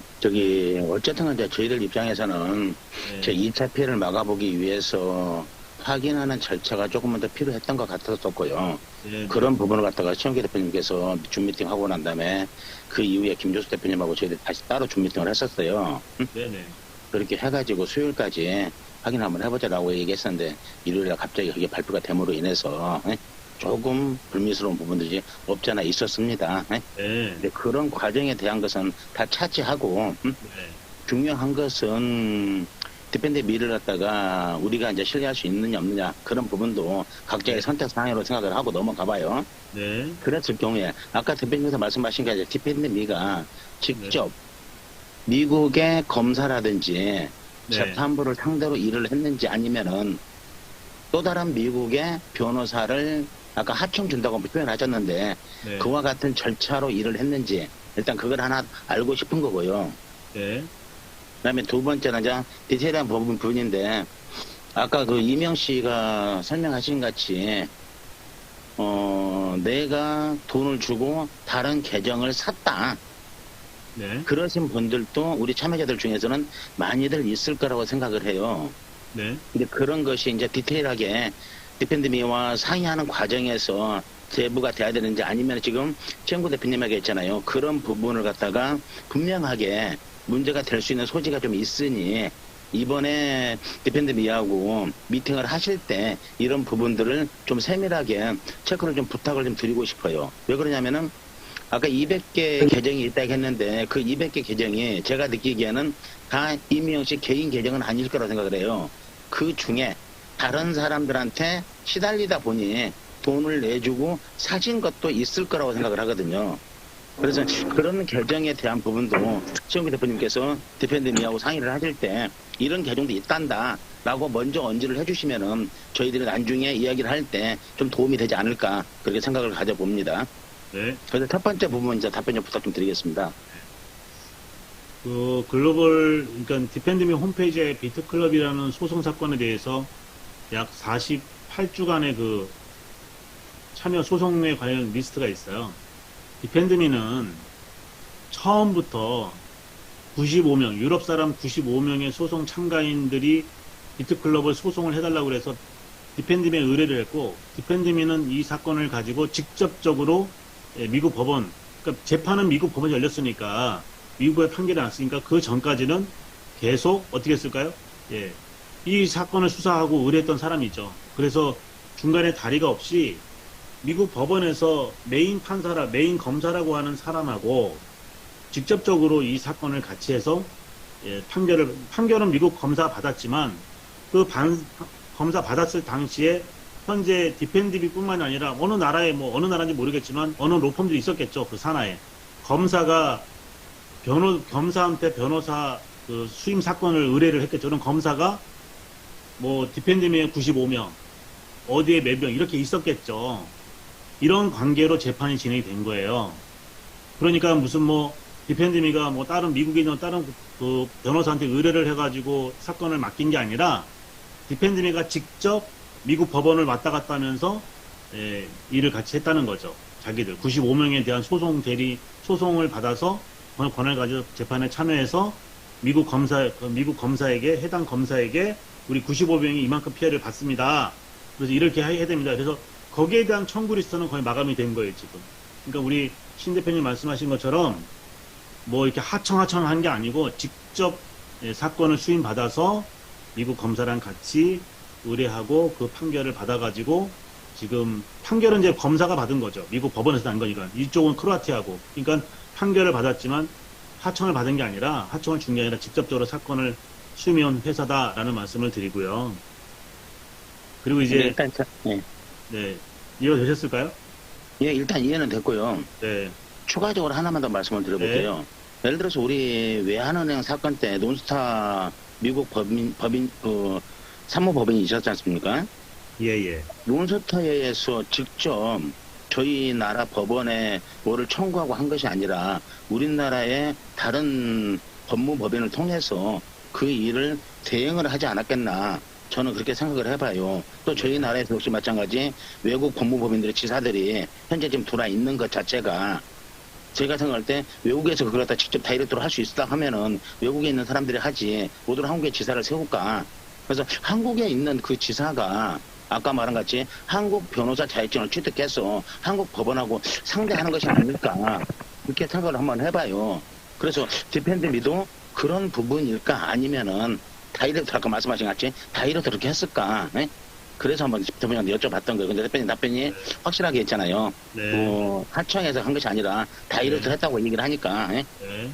어쨌든 이제 저희들 입장에서는 네. 제 2차 피해를 막아보기 위해서 확인하는 절차가 조금만 더 필요했던 것 같았었고요. 네. 그런 부분을 갖다가 최영기 대표님께서 줌 미팅 하고 난 다음에 그 이후에 김조수 대표님하고 저희들 다시 따로 줌 미팅을 했었어요. 네네. 그렇게 해가지고 수요일까지 확인 한번 해보자라고 얘기했었는데 일요일에 갑자기 그게 발표가 됨으로 인해서 조금 불미스러운 부분들이 없지 않아 있었습니다. 네. 근데 그런 과정에 대한 것은 다 차치하고 네. 중요한 것은 디펜드 미를 갖다가 우리가 이제 신뢰할 수 있느냐 없느냐 그런 부분도 각자의 선택 사항으로 생각을 하고 넘어가 봐요. 네. 그랬을 경우에 아까 대표님께서 말씀하신 게 디펜드 미가 직접 미국의 검사라든지 재판부를 상대로 일을 했는지 아니면은 또 다른 미국의 변호사를 아까 하청 준다고 표현하셨는데 네. 그와 같은 절차로 일을 했는지 일단 그걸 하나 알고 싶은 거고요. 네. 그다음에 두 번째는 이제 디테일한 부분인데 아까 그 이명 씨가 설명하신 같이 내가 돈을 주고 다른 계정을 샀다. 네. 그러신 분들도 우리 참여자들 중에서는 많이들 있을 거라고 생각을 해요. 네. 근데 그런 것이 이제 디테일하게 디펜드미와 상의하는 과정에서 제보가 돼야 되는지 아니면 지금 최영구 대표님에게 있잖아요. 그런 부분을 갖다가 분명하게 문제가 될 수 있는 소지가 좀 있으니 이번에 디펜드미하고 미팅을 하실 때 이런 부분들을 좀 세밀하게 체크를 좀 부탁을 좀 드리고 싶어요. 왜 그러냐면은 아까 200개 계정이 있다고 했는데 그 200개 계정이 제가 느끼기에는 다 이미영 씨 개인 계정은 아닐 거라고 생각을 해요. 그 중에 다른 사람들한테 시달리다 보니 돈을 내주고 사신 것도 있을 거라고 생각을 하거든요. 그래서 그런 계정에 대한 부분도 최영기 대표님께서 디펜드미하고 상의를 하실 때 이런 계정도 있단다 라고 먼저 언지를 해주시면은 저희들이 나중에 이야기를 할 때 좀 도움이 되지 않을까 그렇게 생각을 가져봅니다. 네. 그래서 첫 번째 부분 이제 답변 좀 부탁 좀 드리겠습니다. 그 그러니까 디펜드미 홈페이지에 비트클럽이라는 소송 사건에 대해서 약 48주간의 그 참여 소송에 관련 리스트가 있어요. 디펜드미는 처음부터 95명, 유럽 사람 95명의 소송 참가인들이 비트클럽을 소송을 해달라고 해서 디펜드미에 의뢰를 했고, 디펜드미는 이 사건을 가지고 직접적으로 미국 법원, 그러니까 재판은 미국 법원이 열렸으니까 미국의 판결이 났으니까 그 전까지는 계속 어떻게 했을까요? 예, 이 사건을 수사하고 의뢰했던 사람이죠. 그래서 중간에 다리가 없이 미국 법원에서 메인 검사라고 하는 사람하고 직접적으로 이 사건을 같이 해서 판결은 미국 검사 받았지만 검사 받았을 당시에 현재 디펜디비뿐만이 아니라 어느 나라인지 모르겠지만 어느 로펌도 있었겠죠. 그 산하에 검사가 검사한테 변호사 그 수임 사건을 의뢰를 했겠죠. 그럼 검사가 뭐 디펜디미에 95명 어디에 몇 명 이렇게 있었겠죠. 이런 관계로 재판이 진행이 된 거예요. 그러니까 무슨 디펜디미가 다른 미국에 있는 다른 그 변호사한테 의뢰를 해가지고 사건을 맡긴 게 아니라 디펜디미가 직접 미국 법원을 왔다 갔다 하면서 일을 같이 했다는 거죠. 자기들 95명에 대한 소송을 받아서 권한을 가지고 재판에 참여해서 미국 검사에게 해당 검사에게 우리 95명이 이만큼 피해를 받습니다. 그래서 이렇게 해야 됩니다. 그래서 거기에 대한 청구 리스트는 거의 마감이 된 거예요, 지금. 그러니까 우리 신 대표님 말씀하신 것처럼 이렇게 하청한 게 아니고 직접 사건을 수임받아서 미국 검사랑 같이 의뢰하고 그 판결을 받아가지고 지금 판결은 이제 검사가 받은 거죠. 미국 법원에서 난 거니까. 이쪽은 크로아티아고. 그러니까 판결을 받았지만 하청을 받은 게 아니라 하청을 준 게 아니라 직접적으로 사건을 수임해온 회사다라는 말씀을 드리고요. 그리고 이제 일단 이해가 되셨을까요? 예, 일단 이해는 됐고요. 네. 추가적으로 하나만 더 말씀을 드려볼게요. 예를 들어서 우리 외환은행 사건 때 논스타 미국 사무법인이 있었지 않습니까? 예. 논스타에서 직접 저희 나라 법원에 뭐를 청구하고 한 것이 아니라 우리나라의 다른 법무법인을 통해서 그 일을 대행을 하지 않았겠나. 저는 그렇게 생각을 해봐요. 또 저희 나라에서 역시 마찬가지 외국 법무법인들의 지사들이 현재 지금 들어와 있는 것 자체가 제가 생각할 때 외국에서 그걸 갖다 직접 다이렉트로 할 수 있다 하면은 외국에 있는 사람들이 하지 모두 한국에 지사를 세울까. 그래서 한국에 있는 그 지사가 아까 말한 같이 한국 변호사 자격증을 취득해서 한국 법원하고 상대하는 것이 아닐까. 이렇게 생각을 한번 해봐요. 그래서 디펜드미도 그런 부분일까 아니면은 다이렉트 아까 말씀하신 것 같이 다이렉트 그렇게 했을까? 네? 그래서 한번 대표님한테 여쭤봤던 거예요. 근데 대표님 답변이 확실하게 했잖아요. 네. 하청에서 한 것이 아니라 다이렉트 했다고 얘기를 하니까 네.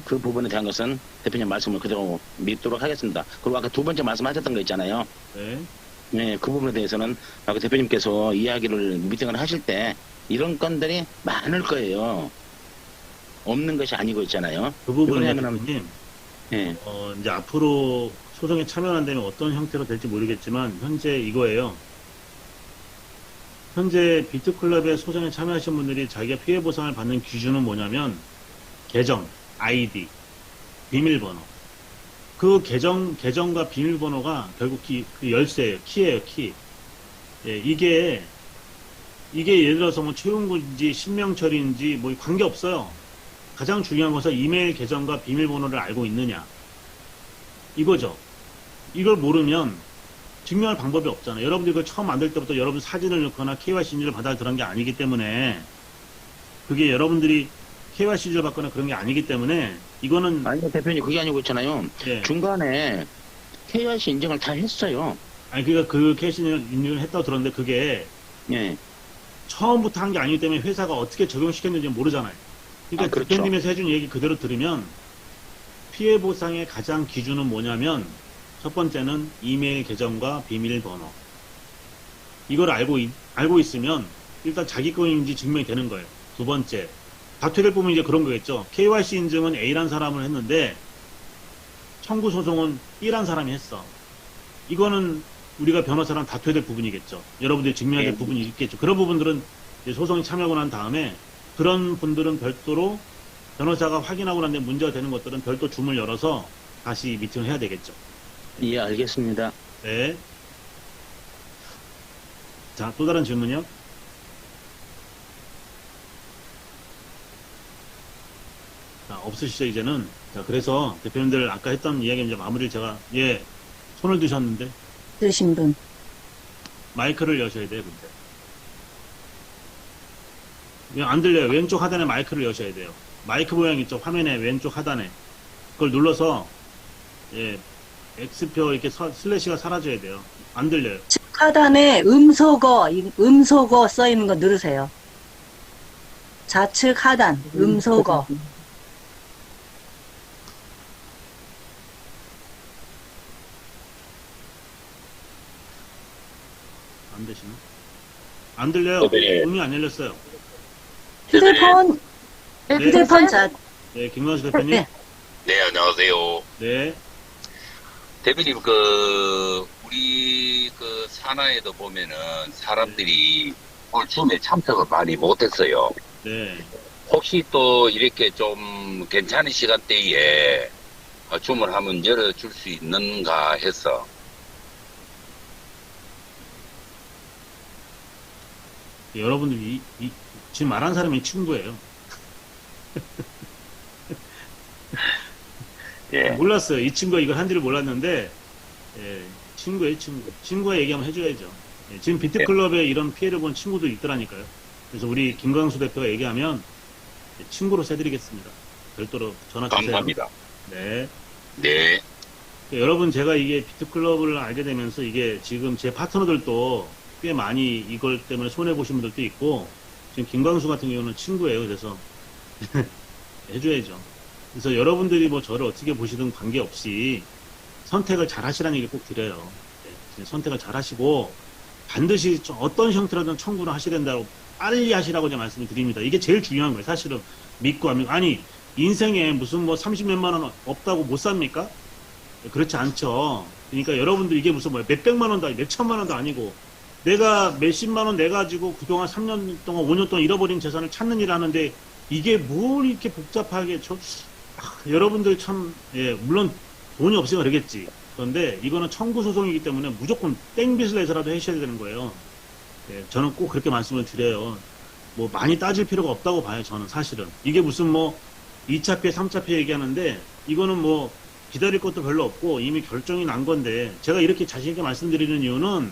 그 부분에 대한 것은 대표님 말씀을 그대로 믿도록 하겠습니다. 그리고 아까 두 번째 말씀하셨던 거 있잖아요. 네. 네, 그 부분에 대해서는 아까 대표님께서 이야기를 미팅을 하실 때 이런 건들이 많을 거예요. 없는 것이 아니고 있잖아요. 그 부분에 왜냐면은 대표님 예. 이제 앞으로 소송에 참여한다면 어떤 형태로 될지 모르겠지만 현재 이거예요. 현재 비트클럽의 소송에 참여하신 분들이 자기가 피해 보상을 받는 기준은 뭐냐면 계정, 아이디, 비밀번호. 그 계정과 비밀번호가 결국 그 열쇠예요. 키예요, 키. 예, 이게 예를 들어서 채용군지 신명철인지 관계 없어요. 가장 중요한 것은 이메일 계정과 비밀번호를 알고 있느냐. 이거죠. 이걸 모르면 증명할 방법이 없잖아요. 여러분들이 그걸 처음 만들 때부터 여러분 사진을 넣거나 KYC 인증을 받아 그런 게 아니기 때문에 그게 여러분들이 KYC 인증을 받거나 그런 게 아니기 때문에 이거는 아니요, 대표님 그게 아니고 있잖아요. 예. 중간에 KYC 인증을 다 했어요. 아니 그러니까 그 KYC 인증을 했다고 들었는데 그게 예. 처음부터 한 게 아니기 때문에 회사가 어떻게 적용시켰는지 모르잖아요. 그러니까 그렇죠. 대표님에서 해준 얘기 그대로 들으면 피해 보상의 가장 기준은 뭐냐면 첫 번째는 이메일 계정과 비밀번호. 이걸 알고 있으면 일단 자기 건인지 증명이 되는 거예요. 두 번째, 다투될 부분이 이제 그런 거겠죠. KYC 인증은 A란 사람을 했는데 청구 소송은 B란 사람이 했어. 이거는 우리가 변호사랑 다투야 될 부분이겠죠. 여러분들이 증명해야 될 부분이 있겠죠. 그런 부분들은 이제 소송이 참여하고 난 다음에 그런 분들은 별도로 변호사가 확인하고 난 뒤에 문제가 되는 것들은 별도 줌을 열어서 다시 미팅을 해야 되겠죠. 예, 알겠습니다. 네. 자, 또 다른 질문이요? 자, 없으시죠, 이제는? 자, 그래서 대표님들 아까 했던 이야기 이제 마무리를 제가, 손을 드셨는데, 드신 분. 마이크를 여셔야 돼요, 근데. 안 들려요. 왼쪽 하단에 마이크를 여셔야 돼요. 마이크 모양 있죠? 화면에 왼쪽 하단에. 그걸 눌러서, X표 이렇게 슬래시가 사라져야 돼요. 안 들려요. 하단에 음소거 써 있는 거 누르세요. 좌측 하단, 음소거. 안 되시나? 안 들려요. 네. 음이 안 열렸어요. 휴대폰, 휴대폰 네, 김광수 대표님. 네. 네, 안녕하세요. 네. 대표님, 우리 산하에도 보면은 사람들이 오늘 줌에 참석을 많이 못했어요. 네. 혹시 또 이렇게 좀 괜찮은 시간대에 줌을 한번 열어줄 수 있는가 해서. 여러분들 지금 말한 사람이 친구예요. 예. 몰랐어요. 이 친구가 이걸 한지를 몰랐는데, 예, 친구예요, 친구. 친구가 얘기 한번 해줘야죠. 예, 지금 비트클럽에 이런 피해를 본 친구도 있더라니까요. 그래서 우리 김광수 대표가 얘기하면 친구로 해드리겠습니다. 별도로 전화 주세요. 감사합니다. 네. 네. 여러분, 제가 이게 비트클럽을 알게 되면서 이게 지금 제 파트너들도 꽤 많이 이걸 때문에 손해보신 분들도 있고, 지금 김광수 같은 경우는 친구예요. 그래서 해줘야죠. 그래서 여러분들이 뭐 저를 어떻게 보시든 관계없이 선택을 잘 하시라는 얘기 꼭 드려요. 네, 선택을 잘 하시고 반드시 어떤 형태로든 청구를 하셔야 된다고 빨리 하시라고 제가 말씀을 드립니다. 이게 제일 중요한 거예요. 사실은 믿고 하면 아니 인생에 무슨 뭐 30몇만 원 없다고 못 삽니까? 그렇지 않죠. 그러니까 여러분들 이게 무슨 뭐 몇백만 원도 아니고 몇천만 원도 아니고 내가 몇십만 원 내가지고 그동안 3년 동안 5년 동안 잃어버린 재산을 찾는 일 하는데 이게 뭘 이렇게 복잡하게 여러분들 참, 예, 물론 돈이 없으면 그러겠지. 그런데 이거는 청구 소송이기 때문에 무조건 땡빚을 내서라도 하셔야 되는 거예요. 예, 저는 꼭 그렇게 말씀을 드려요. 뭐 많이 따질 필요가 없다고 봐요, 저는 사실은. 이게 무슨 뭐 2차 피해, 3차 피해 얘기하는데 이거는 뭐 기다릴 것도 별로 없고 이미 결정이 난 건데 제가 이렇게 자신있게 말씀드리는 이유는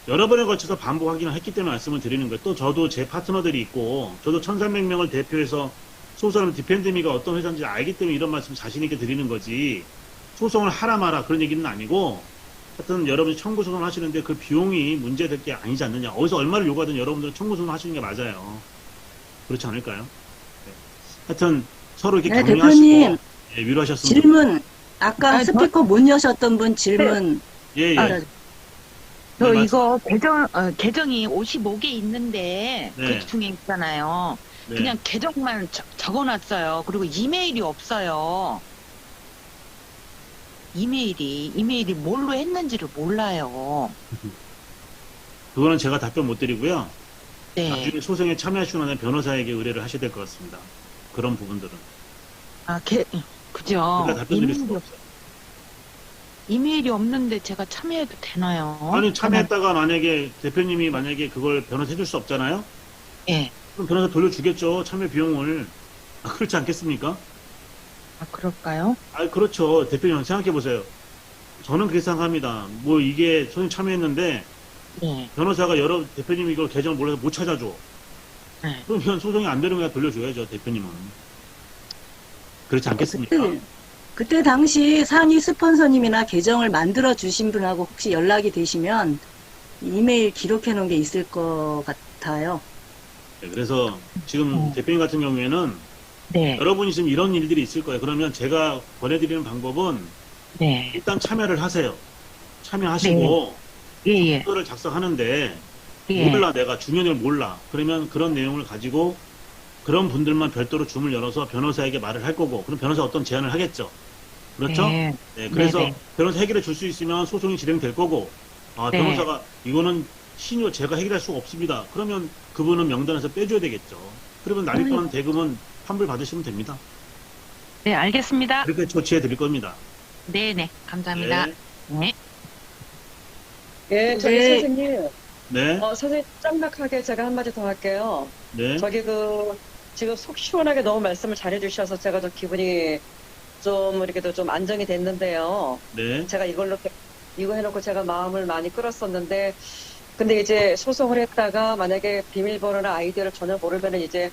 여러 번에 걸쳐서 반복 확인을 했기 때문에 말씀을 드리는 거예요. 또 저도 제 파트너들이 있고 저도 1300명을 대표해서 소송하는 디펜드미가 어떤 회사인지 알기 때문에 이런 말씀 자신있게 드리는 거지 소송을 하라 마라 그런 얘기는 아니고 하여튼 여러분이 청구 소송을 하시는데 그 비용이 문제될 게 아니지 않느냐. 어디서 얼마를 요구하든 여러분들은 청구 소송을 하시는 게 맞아요. 그렇지 않을까요? 네. 하여튼 서로 이렇게 네, 격려하시고 대표님. 예, 위로하셨으면 질문, 아까 스피커 못 여셨던 분 질문. 예, 예. 저 네, 이거 계정이 55개 있는데 네. 그 중에 있잖아요. 네. 그냥 계정만 적어놨어요. 그리고 이메일이 없어요. 이메일이 뭘로 했는지를 몰라요. 그거는 제가 답변 못 드리고요. 네. 나중에 소송에 참여하시고 나면 변호사에게 의뢰를 하셔야 될 것 같습니다. 그런 부분들은. 그죠. 그러니까 답변 드릴 수가 없어요. 이메일이 없는데 제가 참여해도 되나요? 아니, 참여했다가 만약에 대표님이 만약에 그걸 변호사 해줄 수 없잖아요? 예. 그럼 변호사 돌려주겠죠. 참여 비용을. 그렇지 않겠습니까? 그럴까요? 그렇죠. 대표님 생각해보세요. 저는 그렇게 생각합니다. 뭐 이게 소송 참여했는데 네. 변호사가 대표님이 이걸 계정을 몰라서 못 찾아줘. 네. 그러면 소송이 안 되는 거야 돌려줘야죠. 대표님은. 그렇지 않겠습니까? 그때 당시 상위 스폰서님이나 계정을 만들어 주신 분하고 혹시 연락이 되시면 이메일 기록해 놓은 게 있을 것 같아요. 네, 그래서 지금 대표님 같은 경우에는 네. 여러분이 지금 이런 일들이 있을 거예요. 그러면 제가 권해드리는 방법은 네. 일단 참여를 하세요. 참여하시고 예. 서류를 작성하는데 예. 몰라 내가 중요한 걸 몰라. 그러면 그런 내용을 가지고 그런 분들만 별도로 줌을 열어서 변호사에게 말을 할 거고 그럼 변호사 어떤 제안을 하겠죠. 그렇죠? 네. 네, 그래서 네네. 변호사 해결해 줄 수 있으면 소송이 진행될 거고 네. 변호사가 이거는 제가 해결할 수가 없습니다. 그러면 그분은 명단에서 빼줘야 되겠죠. 그러면 납입한 대금은 환불 받으시면 됩니다. 네, 알겠습니다. 그렇게 조치해 드릴 겁니다. 네네. 감사합니다. 네. 네. 예, 저기 네. 선생님. 네. 선생님, 짤막하게 제가 한마디 더 할게요. 네. 저기 지금 속 시원하게 너무 말씀을 잘해주셔서 제가 좀 기분이 좀 이렇게도 좀 안정이 됐는데요. 네. 제가 이거 해놓고 제가 마음을 많이 끌었었는데, 근데 이제 소송을 했다가 만약에 비밀번호나 아이디어를 전혀 모르면 이제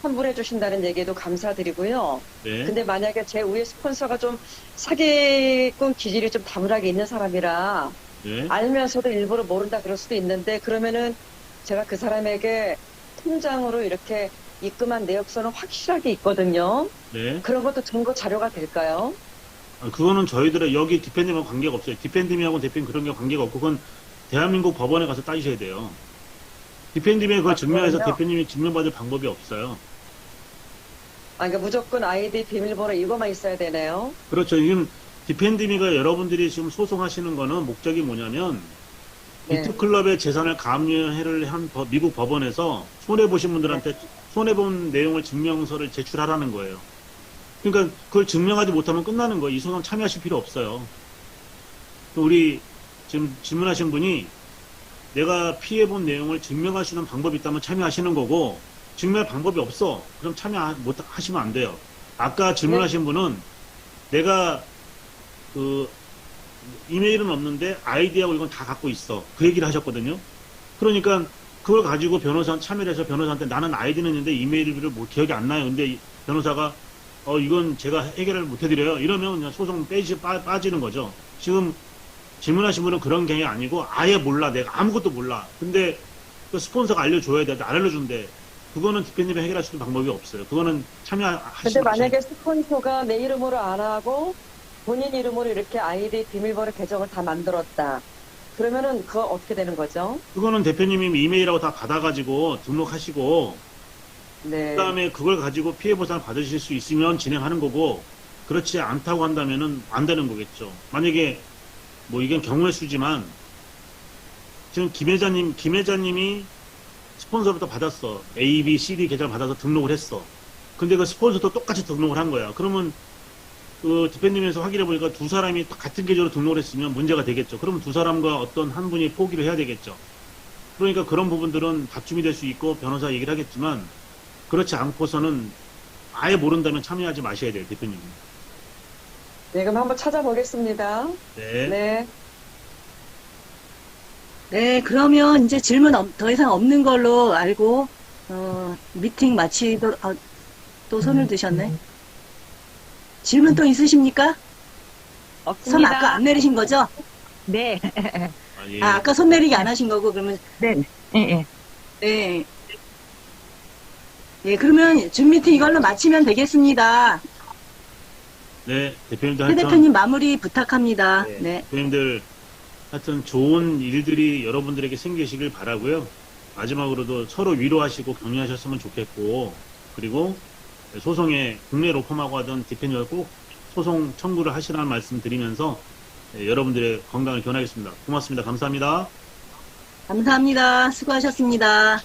환불해 주신다는 얘기도 감사드리고요. 네. 근데 만약에 제 위에 스폰서가 좀 사기꾼 기질이 좀 다분하게 있는 사람이라 네. 알면서도 일부러 모른다 그럴 수도 있는데 그러면은 제가 그 사람에게 통장으로 이렇게 입금한 내역서는 확실하게 있거든요. 네. 그런 것도 증거 자료가 될까요? 그거는 저희들의 여기 디펜딩하고 관계가 없어요. 디펜딩하고 대표님 그런 게 관계가 없고 그건 대한민국 법원에 가서 따지셔야 돼요. 디펜딩에 그걸 증명해서 그럼요? 대표님이 증명받을 방법이 없어요. 그러니까 무조건 아이디 비밀번호 이거만 있어야 되네요. 그렇죠. 지금 디펜딩이가 여러분들이 지금 소송하시는 거는 목적이 뭐냐면 네. 비트클럽의 재산을 감유를 한 미국 법원에서 손해보신 분들한테 손해본 내용을 증명서를 제출하라는 거예요. 그러니까 그걸 증명하지 못하면 끝나는 거예요. 이 소송 참여하실 필요 없어요. 우리 지금 질문하신 분이 내가 피해본 내용을 증명할 수 있는 방법이 있다면 참여하시는 거고 증명할 방법이 없어. 그럼 참여 못 하시면 안 돼요. 아까 질문하신 분은 내가 그 이메일은 없는데 아이디하고 이건 다 갖고 있어. 그 얘기를 하셨거든요. 그러니까 그걸 가지고 변호사 참여를 해서 변호사한테 나는 아이디는 있는데 이메일을 기억이 안 나요. 근데 변호사가 이건 제가 해결을 못 해드려요. 이러면 그냥 소송 빠지는 거죠. 지금 질문하신 분은 그런 게 아니고 아예 몰라. 내가 아무것도 몰라. 근데 그 스폰서가 알려줘야 돼. 안 알려준대. 그거는 디펜딩이 해결할 수 있는 방법이 없어요. 그거는 참여하시면. 근데 만약에 스폰서가 내 이름으로 안 하고 본인 이름으로 이렇게 아이디 비밀번호 계정을 다 만들었다. 그러면은 그거 어떻게 되는 거죠? 그거는 대표님이 이메일하고 다 받아가지고 등록하시고 네. 그다음에 그걸 가지고 피해 보상을 받으실 수 있으면 진행하는 거고 그렇지 않다고 한다면은 안 되는 거겠죠. 만약에 뭐 이건 경우의 수지만 지금 김 회장님이 스폰서부터 받았어. A, B, C, D 계좌를 받아서 등록을 했어. 근데 그 스폰서도 똑같이 등록을 한 거야. 그러면 그 디펜딩에서 확인해 보니까 두 사람이 같은 계좌로 등록을 했으면 문제가 되겠죠. 그러면 두 사람과 어떤 한 분이 포기를 해야 되겠죠. 그러니까 그런 부분들은 다툼이 될 수 있고 변호사 얘기를 하겠지만 그렇지 않고서는 아예 모른다면 참여하지 마셔야 돼요, 대표님. 네, 그럼 한번 찾아보겠습니다. 네. 네. 네, 그러면 이제 질문 더 이상 없는 걸로 알고, 미팅 또 손을 드셨네. 질문 또 있으십니까? 손 없습니다. 아까 안 내리신 거죠? 네. 예. 아까 손 내리기 안 하신 거고, 그러면. 네. 예. 네. 네, 그러면 줌 미팅 이걸로 마치면 되겠습니다. 네, 대표님들 최 하여튼 대표님 마무리 부탁합니다. 네. 네. 대표님들 하여튼 좋은 일들이 여러분들에게 생기시길 바라고요. 마지막으로도 서로 위로하시고 격려하셨으면 좋겠고 그리고 소송에 국내 로펌하고 하던 디펜딩을 꼭 소송 청구를 하시라는 말씀 드리면서 여러분들의 건강을 기원하겠습니다. 고맙습니다. 감사합니다. 감사합니다. 수고하셨습니다.